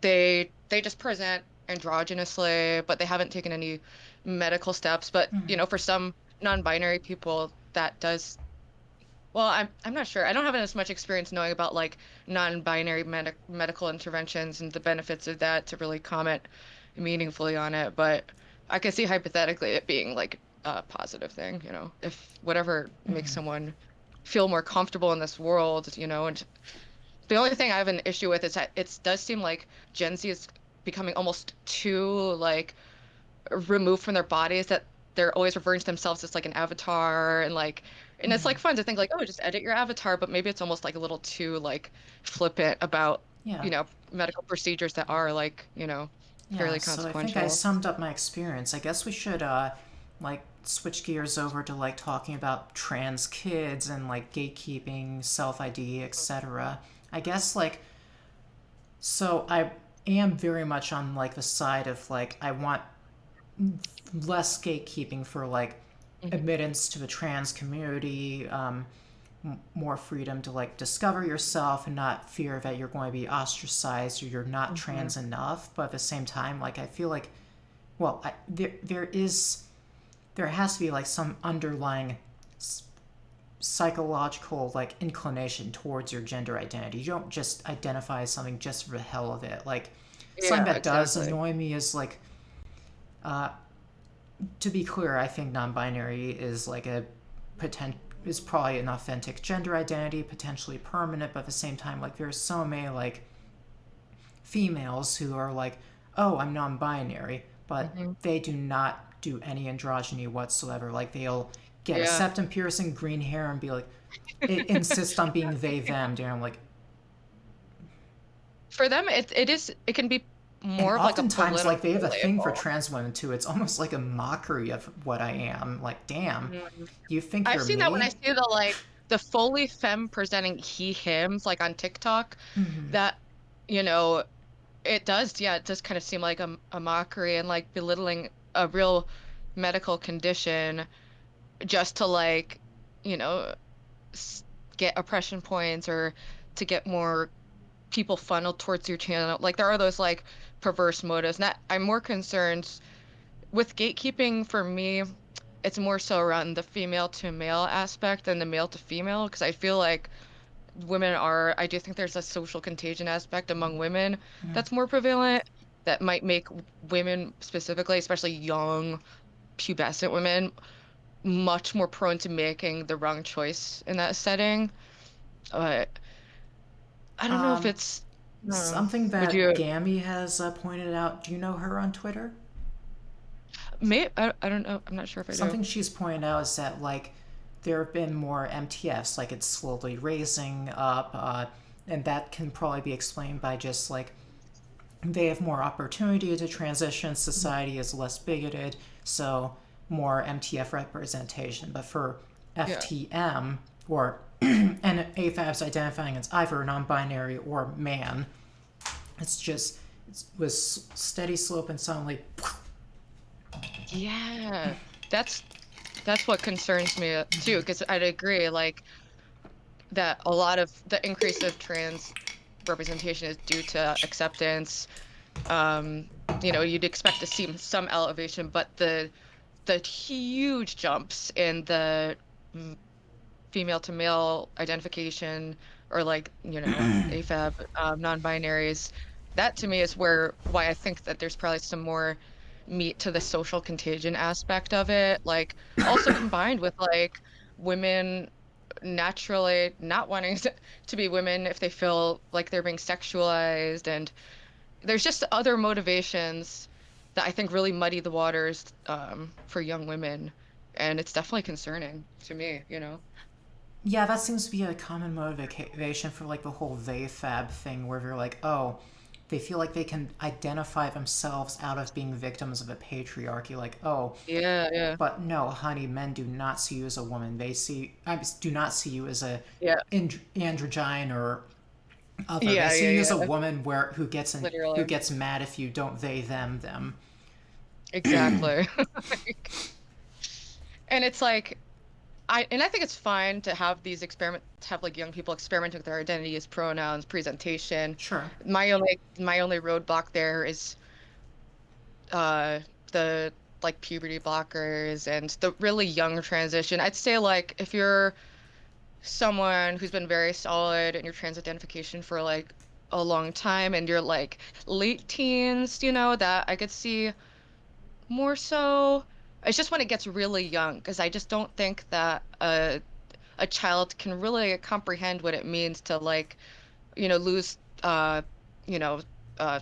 they just present androgynously, but they haven't taken any medical steps. But for some non-binary people, that does. Well, I'm not sure. I don't have as much experience knowing about like non-binary medical interventions and the benefits of that to really comment meaningfully on it. But I can see hypothetically it being like a positive thing, if whatever makes someone feel more comfortable in this world, and the only thing I have an issue with is that it does seem like Gen Z is becoming almost too like removed from their bodies that they're always referring to themselves as like an avatar and it's like fun to think like, oh, just edit your avatar, but maybe it's almost like a little too like flippant about, Yeah, medical procedures that are like, yeah. fairly So I think I consequential. summed up my experience. I guess we should like switch gears over to like talking about trans kids and like gatekeeping, self ID, etc. I guess like so I am very much on like the side of like I want less gatekeeping for like Mhm. admittance to the trans community, more freedom to like discover yourself and not fear that you're going to be ostracized or you're not Mhm. trans enough. But at the same time, like I feel like, well, there has to be like some underlying psychological like inclination towards your gender identity. You don't just identify as something just for the hell of it. Like something Yeah, that does exactly. annoy me is like, to be clear, I think non-binary is like a potential is probably an authentic gender identity, potentially permanent, but at the same time, like there's so many like females who are like, oh, I'm non-binary, but Hmm. they do not do any androgyny whatsoever. Like they'll get a Yeah. septum piercing, green hair, and be like, insist on being they them. And I'm like, For them, it can be and more of like a oftentimes like they have political a thing for label. trans women too. It's almost like a mockery of what I am. Like, damn, Mhm. you think I've you're seen that when I me? see the fully femme presenting he hims like on TikTok, that you know it does, yeah, it does kind of seem like a mockery and like belittling a real medical condition just to like, you know, s get oppression points or to get more people funneled towards your channel. Like there are those like perverse motives. And that I'm more concerned with gatekeeping for me. It's more so around the female to male aspect than the male to female because I feel like I do think there's a social contagion aspect among women that's more prevalent that might make women specifically, especially young pubescent women, much more prone to making the wrong choice in that setting. But I don't know if Um, it's, Something would that you, Gammy has pointed out. Do you know her on Twitter? I don't know. I'm not sure if I do. Something she's pointed out is that like there have been more MTFs, like it's slowly raising up, and that can probably be explained by just like they have more opportunity to transition. Society is less bigoted, so more MTF representation. But for Yeah. FTM or and AFABs identifying as either non-binary or man, it's just it was steady slope and suddenly. Yeah. That's that's what concerns me too, because I'd agree, like that a lot of the increase of trans representation is due to acceptance. Um, you'd expect to see some elevation, but the huge jumps in the mm, female to male identification or like, AFAB, non-binaries, that to me is why I think that there's probably some more meat to the social contagion aspect of it. Like also combined with like women naturally not wanting to be women if they feel like they're being sexualized and there's just other motivations that I think really muddy the waters for young women and it's definitely concerning to me. Yeah, that seems to be a common motivation for like the whole they fab thing, where they're like, oh, they feel like they can identify themselves out of being victims of a patriarchy. Like, oh, Yeah, yeah. but no, honey, men do not see you as a woman. Do not see you as a Yeah. androgyne or other. They Yeah, see yeah, you as a yeah. woman who Literally. gets mad if you don't they them. Exactly. Like, and it's like I think it's fine to have these experiments, have like young people experimenting with their identities, pronouns, presentation. Sure. My only roadblock there is uh the like puberty blockers and the really young transition. I'd say like if you're someone who's been very solid in your trans identification for like a long time and you're like late teens, that I could see more so. It's just when it gets really young, because I just don't think that a child can really comprehend what it means to like, lose you know,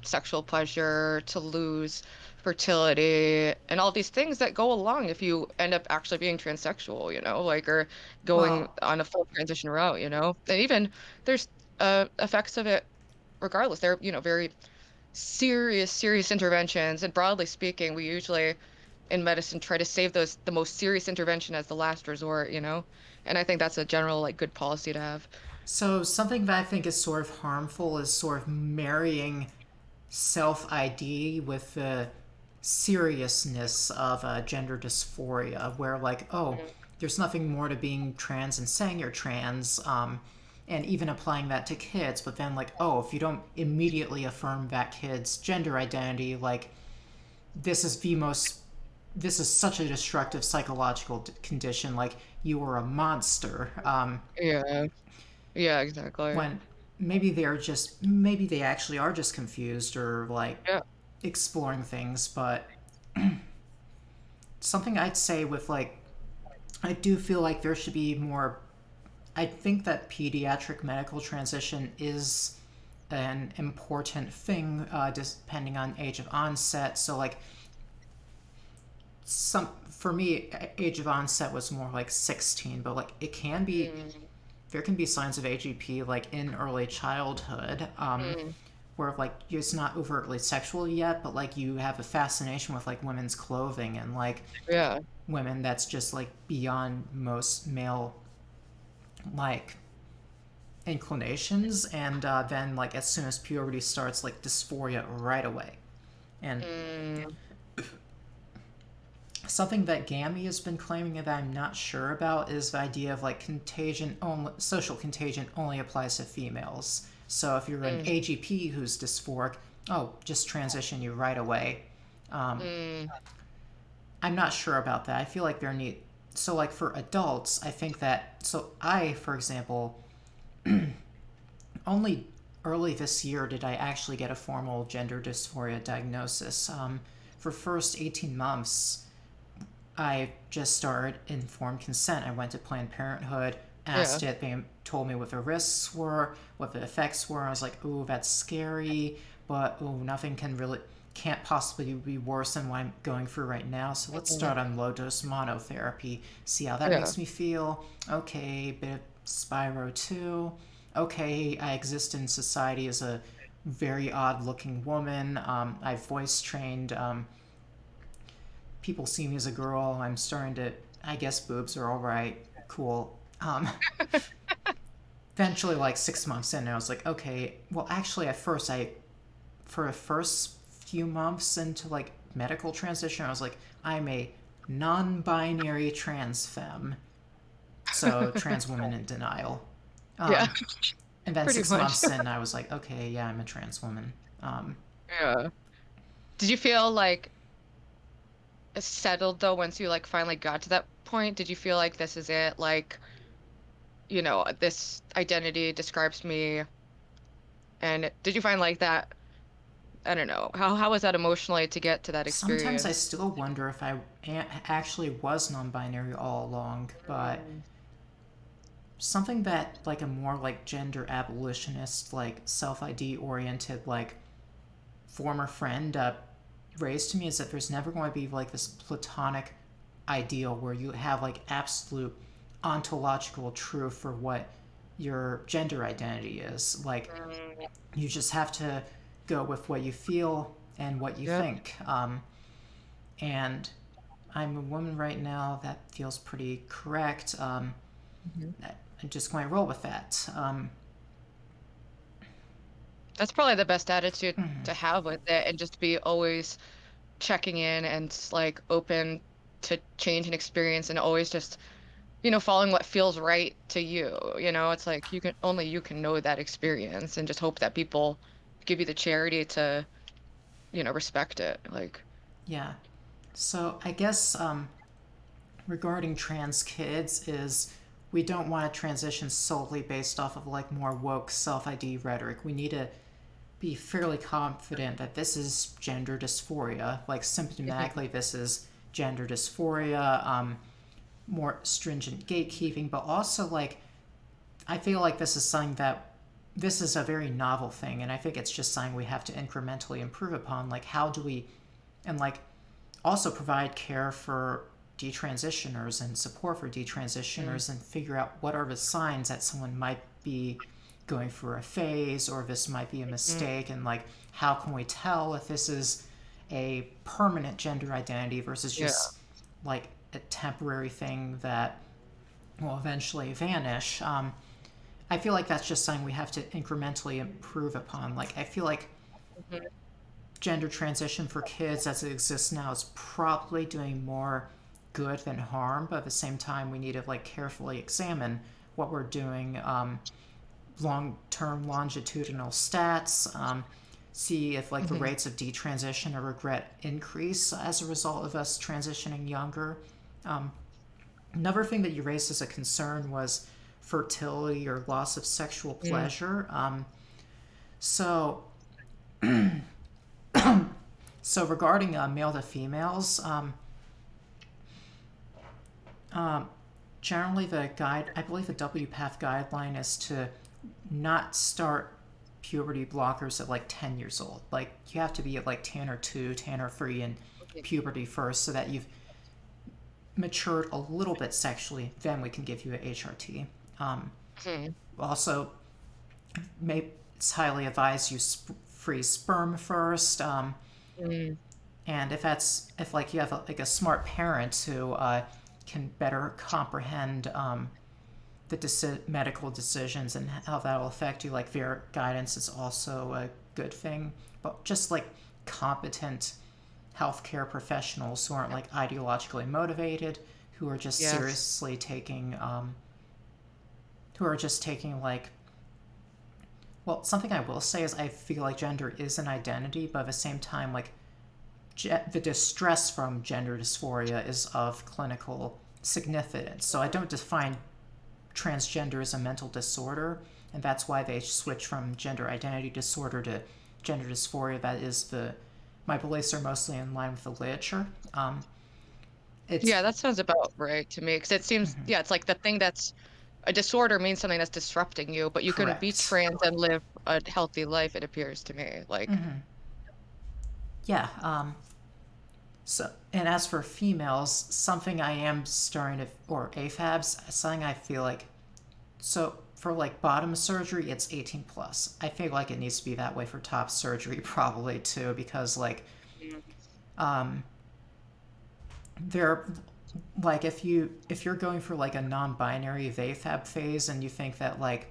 sexual pleasure, to lose fertility, and all these things that go along if you end up actually being transsexual, like or going Well, on a full transition route. And even there's effects of it regardless. They're, very serious, serious interventions. And broadly speaking, we usually in medicine try to save the most serious intervention as the last resort. And I think that's a general like good policy to have. so something that I think is sort of harmful is sort of marrying self ID with the seriousness of gender dysphoria, where, like, oh, Mhm. there's nothing more to being trans and saying you're trans, and even applying that to kids. But then, like, oh, if you don't immediately affirm that kid's gender identity, like, this is the most, this is such a destructive psychological condition. Like, you are a monster. Yeah. Yeah, exactly. When maybe they actually are just confused or like Yeah. exploring things. But something I'd say with like, I do feel like there should be more. I think that pediatric medical transition is an important thing, depending on age of onset. So like, some for me, age of onset was more like 16, but like it can be, Mm, there can be signs of AGP like in early childhood, mm, where like it's not overtly sexual yet, but like you have a fascination with like women's clothing and like yeah. women that's just like beyond most male like inclinations. And then like as soon as puberty starts, like dysphoria right away. And Mm, something that Gammy has been claiming that I'm not sure about is the idea of like contagion only, social contagion only applies to females. So if you're an mm, AGP who's dysphoric, oh, just transition you right away. mm, I'm not sure about that. I feel like there need, so like for adults, I think that, so I, for example, only early this year did I actually get a formal gender dysphoria diagnosis. For first 18 months, I just started informed consent. I went to Planned Parenthood, yeah. asked it. They told me what the risks were, what the effects were. I was like, ooh, that's scary, but ooh, nothing can't possibly be worse than what I'm going through right now. So let's Mm, start on low dose monotherapy, see how that yeah. makes me feel. Okay, bit of Spyro 2. Okay, I exist in society as a very odd looking woman. I voice trained. People see me as a girl. I'm starting to. I guess boobs are all right. Cool. Eventually, like 6 months in, I was like, okay. Well, actually, at first, for the first few months into like medical transition, I was like, I'm a non-binary trans femme, so trans woman in denial. Yeah, And then pretty six much. months in, I was like, okay, yeah, I'm a trans woman. Yeah. Did you feel like settled though once you like finally got to that point? Did you feel like this is it? Like, this identity describes me. And did you find like that? I don't know. How was that emotionally to get to that Sometimes I experience? still wonder if I actually was non-binary all along, but Mm, something that like a more like gender abolitionist, like self-ID oriented, like former friend raised to me is that there's never going to be like this platonic ideal where you have like absolute ontological truth for what your gender identity is. Like, mm, you just have to go with what you feel and what you yeah. think. And I'm a woman right now. That feels pretty correct. Mhm. I'm just going to roll with that. That's probably the best attitude to have with it, and just be always checking in and like open to change and experience, and always just, following what feels right to you. It's like you can know that experience, and just hope that people give you the charity to, respect it. Like, Yeah. So I guess regarding trans kids is we don't want to transition solely based off of like more woke self ID rhetoric. We need to be fairly confident that this is gender dysphoria. Like mhm, symptomatically, this is gender dysphoria. More stringent gatekeeping, but also like I feel like this is something that this is a very novel thing, and I think it's just something we have to incrementally improve upon. Like, how do we, and like also provide care for detransitioners and support for mm, detransitioners and figure out what are the signs that someone might be going through a phase or this might be a mm, mistake, and like how can we tell if this is a permanent gender identity versus yeah. just like a temporary thing that will eventually vanish. I feel like that's just something we have to incrementally improve upon. Like, I feel like Mhm. gender transition for kids as it exists now is probably doing more good than harm, but at the same time we need to like carefully examine what we're doing, long-term longitudinal stats, see if like the Hmm. rates of detransition or regret increase as a result of us transitioning younger. Another thing that you raised as a concern was fertility or loss of sexual Mm. pleasure. So so regarding male to females, generally the guide, I believe the WPATH guideline is to not start puberty blockers at like 10 years old. Like you have to be at like 10 or 2, 10 or 3 in puberty first so that you've matured a little bit sexually, then we can give you a HRT. Um, Hmm. Also, it's highly advised you freeze sperm first. Mm. And if like you have like a smart parent who can better comprehend the medical decisions and how that will affect you, like their guidance is also a good thing. But just like competent healthcare professionals who aren't like ideologically motivated, who are just Yes. seriously taking, who are just taking like, well, something I will say is I feel like gender is an identity, but at the same time, like the distress from gender dysphoria is of clinical significance. So I don't define transgender as a mental disorder, and that's why they switch from gender identity disorder to gender dysphoria. That is the my beliefs are mostly in line with the literature. It's Yeah, that sounds about right to me because it seems, yeah, it's like the thing that's a disorder means something that's disrupting you, but you can be correct. trans and live a healthy life, it appears to me. Like, Yeah. So, and as for females, something I am starting to, or AFABs, something I feel like, so for like bottom surgery, it's 18 plus. I feel like it needs to be that way for top surgery probably too, because like, they're like if you're going for like a non-binary AFAB phase and you think that like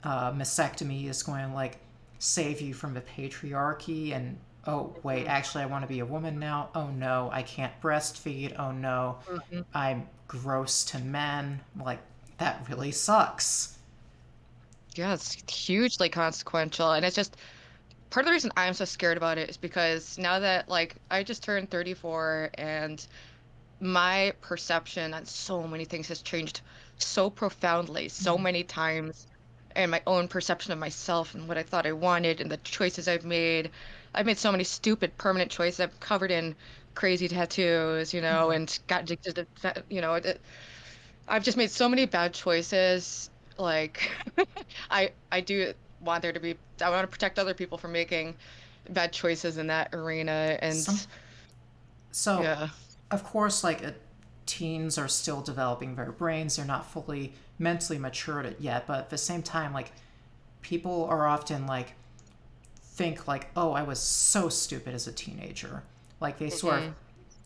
mastectomy is going to like save you from the patriarchy and oh wait actually I want to be a woman now, oh no I can't breastfeed, oh no mhm. I'm gross to men, like that really sucks. Yeah, it's hugely consequential. And it's just part of the reason I'm so scared about it is because now that like I just turned 34 and my perception on so many things has changed so profoundly, so many times, and my own perception of myself and what I thought I wanted and the choices I've made. I've made so many stupid permanent choices. I'm covered in crazy tattoos, and got addicted to, I've just made so many bad choices. Like, I do want there to be, I want to protect other people from making bad choices in that arena. And Some so yeah. of course like teens are still developing their brains, they're not fully mentally matured yet, but at the same time like people are often like think like, oh, I was so stupid as a teenager. Like they sort of Hmm.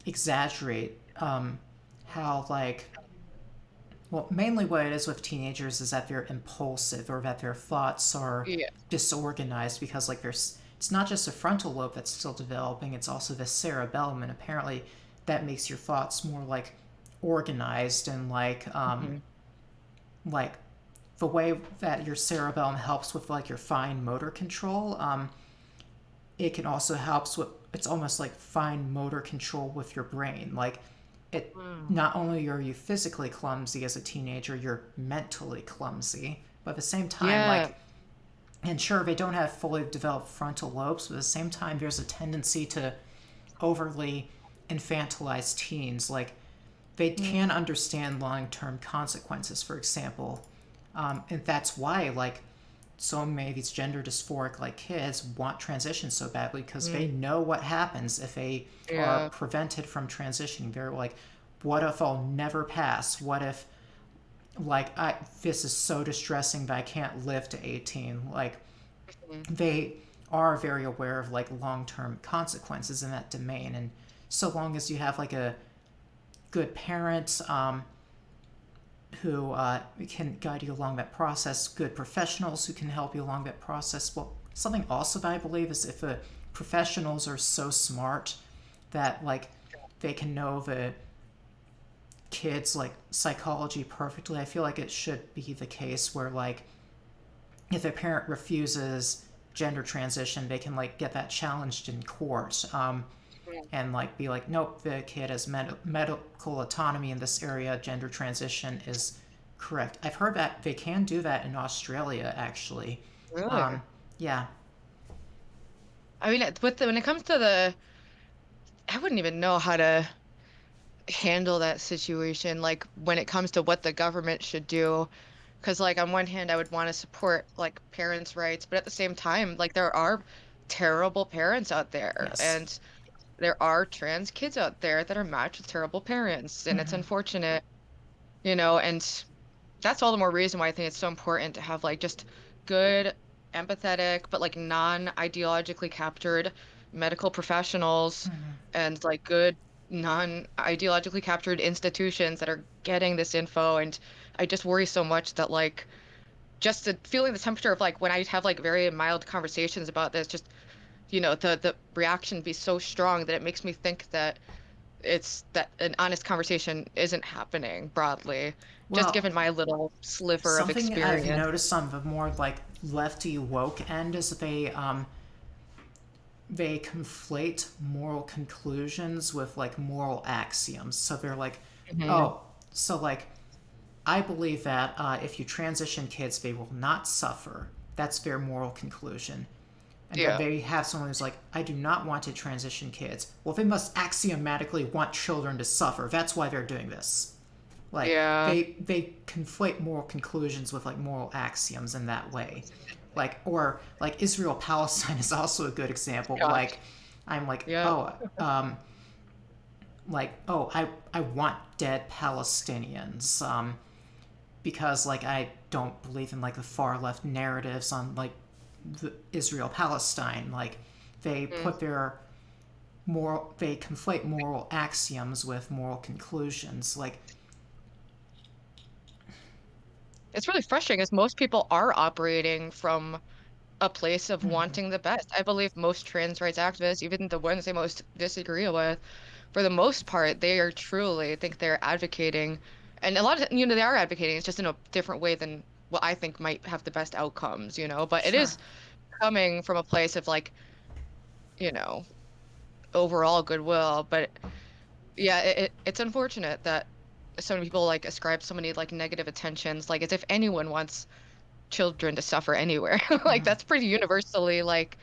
exaggerate how like, well, mainly what it is with teenagers is that they're impulsive or that their thoughts are Yeah. disorganized because like there's it's not just the frontal lobe that's still developing, it's also the cerebellum, and apparently that makes your thoughts more like organized and Hmm. like the way that your cerebellum helps with like your fine motor control. It can also helps with, it's almost like fine motor control with your brain. Like it, Mm. not only are you physically clumsy as a teenager, you're mentally clumsy, but at the same time Yeah. like, and sure they don't have fully developed frontal lobes, but at the same time there's a tendency to overly infantilize teens. Like they can Mm. understand long-term consequences, for example, and that's why like so many of these gender dysphoric like kids want transition so badly because they Mm. know what happens if they are Yeah. prevented from transitioning. They're like, what if I'll never pass? What if like I this is so distressing that I can't live to 18? Like Mm. they are very aware of like long-term consequences in that domain, and so long as you have like a good parent who can guide you along that process, good professionals who can help you along that process. Well, something also that I believe is if the professionals are so smart that like they can know the kids like psychology perfectly. I feel like it should be the case where like if a parent refuses gender transition, they can like get that challenged in court, and like be like, nope, the kid has medical autonomy in this area. Gender transition is correct. I've heard that they can do that in Australia, actually. Really? Um, yeah. I mean, when it comes to the, I wouldn't even know how to handle that situation. Like when it comes to what the government should do, because like on one hand, I would want to support like parents' rights, but at the same time, like there are terrible parents out there, Yes. and there are trans kids out there that are matched with terrible parents, and it's unfortunate, and that's all the more reason why I think it's so important to have like just good, empathetic, but like non-ideologically captured medical professionals and like good non-ideologically captured institutions that are getting this info. And I just worry so much that like just feeling the temperature of like when I have like very mild conversations about this, just the reaction be so strong that it makes me think that it's that an honest conversation isn't happening broadly, just Well, given my little sliver of something I've experience. noticed on the more like lefty woke end is they conflate moral conclusions with like moral axioms. So they're like, Hmm. oh, so like I believe that if you transition kids, they will not suffer. That's their moral conclusion. And then Yeah. they have someone who's like, I do not want to transition kids. Well, they must axiomatically want children to suffer. That's why they're doing this. Like Yeah. they conflate moral conclusions with like moral axioms in that way. Like or like Israel Palestine is also a good example. Gosh. Like I'm like, Yep. oh, I want dead Palestinians, because like I don't believe in like the far left narratives on like the Israel Palestine. Like they Mm. put their they conflate moral axioms with moral conclusions. Like It's really frustrating as most people are operating from a place of wanting the best. I believe most trans rights activists, even the ones they most disagree with, for the most part, they are truly think they're advocating, and a lot of they are advocating. It's just in a different way than what I think might have the best outcomes. But it sure, is coming from a place of like, you know, overall goodwill. But yeah, it's unfortunate that so many people like ascribe so many like negative attentions, like as if anyone wants children to suffer anywhere. Like that's pretty universally like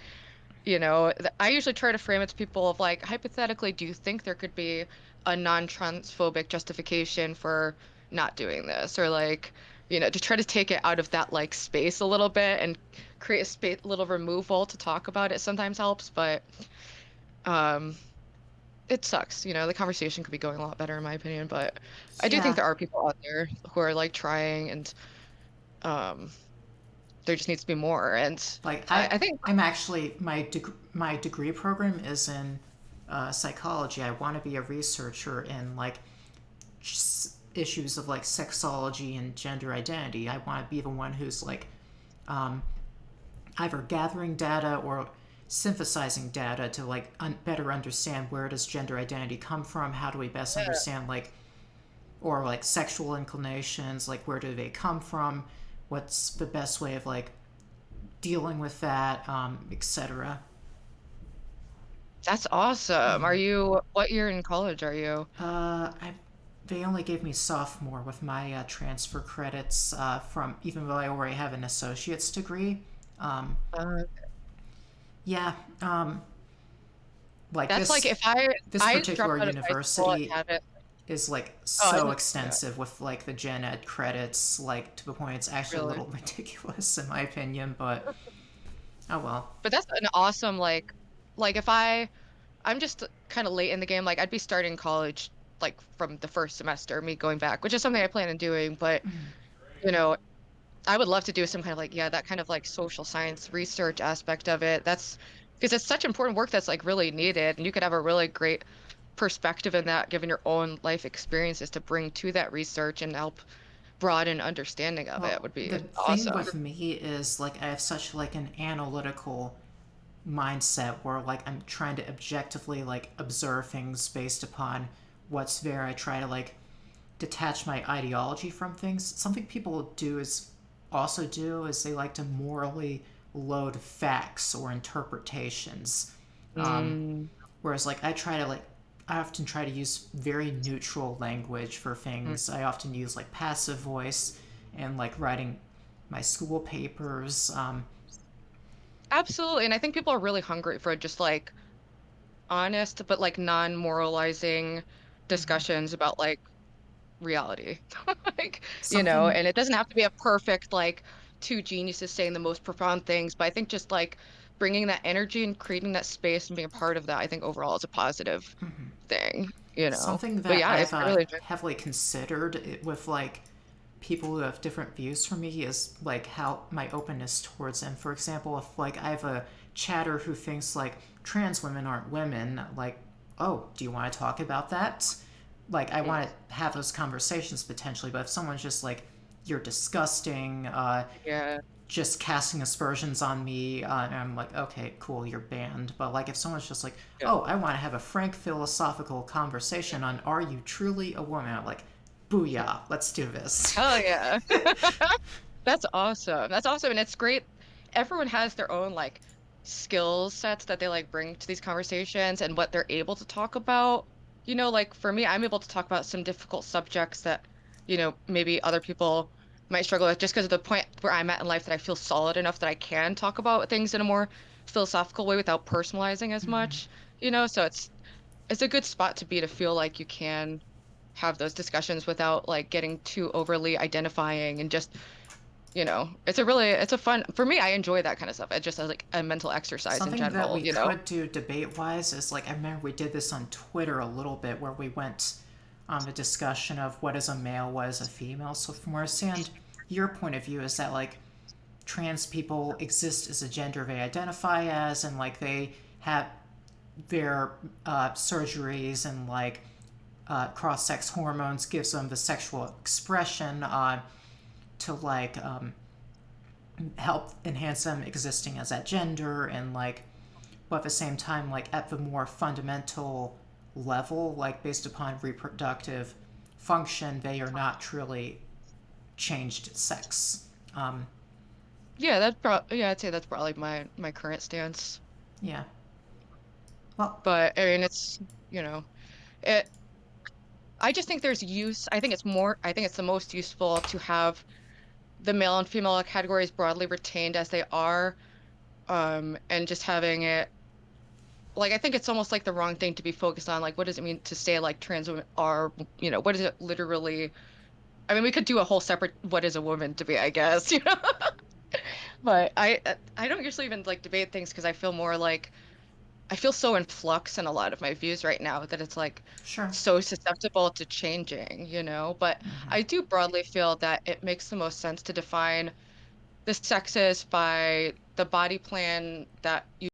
I usually try to frame it to people of like, hypothetically, do you think there could be a non-transphobic justification for not doing this? Or like, to try to take it out of that like space a little bit and create a space, little removal to talk about it sometimes helps, but um it sucks. The conversation could be going a lot better in my opinion, but I do think yeah. there are people out there who are like trying and um there just needs to be more. And Like I think I'm actually my degree program is in psychology. I want to be a researcher in like issues of like sexology and gender identity. I want to be the one who's like either gathering data or synthesizing data to like better understand where does gender identity come from, how do we best understand like or like sexual inclinations, like where do they come from, what's the best way of like dealing with that, etc. that's awesome. What year in college are you? I They only gave me sophomore with my transfer credits, from even though I already have an associate's degree. Um, Uh, yeah, like that's like if this I dropped particular out of high school and university had it. is like Oh, so yeah, extensive with like the gen ed credits, like to the point it's actually a really. little ridiculous in my opinion. But oh well. But that's an awesome like if I'm just kind of late in the game. Like I'd be starting college like from the first semester, me going back, which is something I plan on doing. But you know, I would love to do some kind of like, yeah, that kind of like social science research aspect of it. That's because it's such important work that's like really needed, and you could have a really great perspective in that, given your own life experiences to bring to that research and help broaden understanding of it Well, would be the thing awesome. with me is like I have such like an analytical mindset where like I'm trying to objectively like observe things based upon what's there. I try to like detach my ideology from things. Something people do is also do is they like to morally load facts or interpretations. Um, Mm, Whereas like I often try to use very neutral language for mm. things. I often use like passive voice and like writing my school papers. Absolutely. And I think people are really hungry for just like honest but like non-moralizing discussions about like reality. Like, Something. and it doesn't have to be a perfect like two geniuses saying the most profound things, but I think just like bringing that energy and creating that space and being a part of that, I think overall is a positive thing. Something But that yeah, I've it's really heavily considered with like people who have different views from me is like how my openness towards them. For example, if like I have a chatter who thinks like trans women aren't women, like, oh, do you want to talk about that? Like, I want to have those conversations potentially, but if someone's just like, you're disgusting, yeah. just casting aspersions on me, and I'm like, okay, cool, you're banned. But like, if someone's just like, Yeah. oh, I want to have a frank philosophical conversation on are you truly a woman? I'm like, booyah, let's do this. Hell yeah. That's awesome. That's awesome. And it's great. Everyone has their own like skill sets that they like bring to these conversations and what they're able to talk about. Like for me, I'm able to talk about some difficult subjects that, maybe other people might struggle with just because of the point where I'm at in life that I feel solid enough that I can talk about things in a more philosophical way without personalizing as much. So it's a good spot to be to feel like you can have those discussions without like getting too overly identifying and just it's a fun for me. I enjoy that kind of stuff. It just as like a mental exercise in Something that general, we you know? could do debate wise is like I remember we did this on Twitter a little bit where we went on the discussion of what is a male, what is a female. So from where I stand, your point of view is that like trans people exist as a gender they identify as, and like they have their surgeries and like cross-sex hormones gives them the sexual expression to like help enhance them existing as that gender, and like but at the same time like at the more fundamental level, like based upon reproductive function, they are not truly changed sex. Yeah, I'd say that's probably my current stance. Yeah. Well, But I mean, you know, it. I just think there's use. I think it's the most useful to have the male and female categories broadly retained as they are, and just having it. Like, I think it's almost like the wrong thing to be focused on. Like, what does it mean to say like trans women are, what is it literally? I mean, we could do a whole separate what is a woman to be, I guess, you know? But I don't usually even like debate things because I feel more like I feel so in flux in a lot of my views right now that it's like sure. so susceptible to changing. But I do broadly feel that it makes the most sense to define the sexes by the body plan that you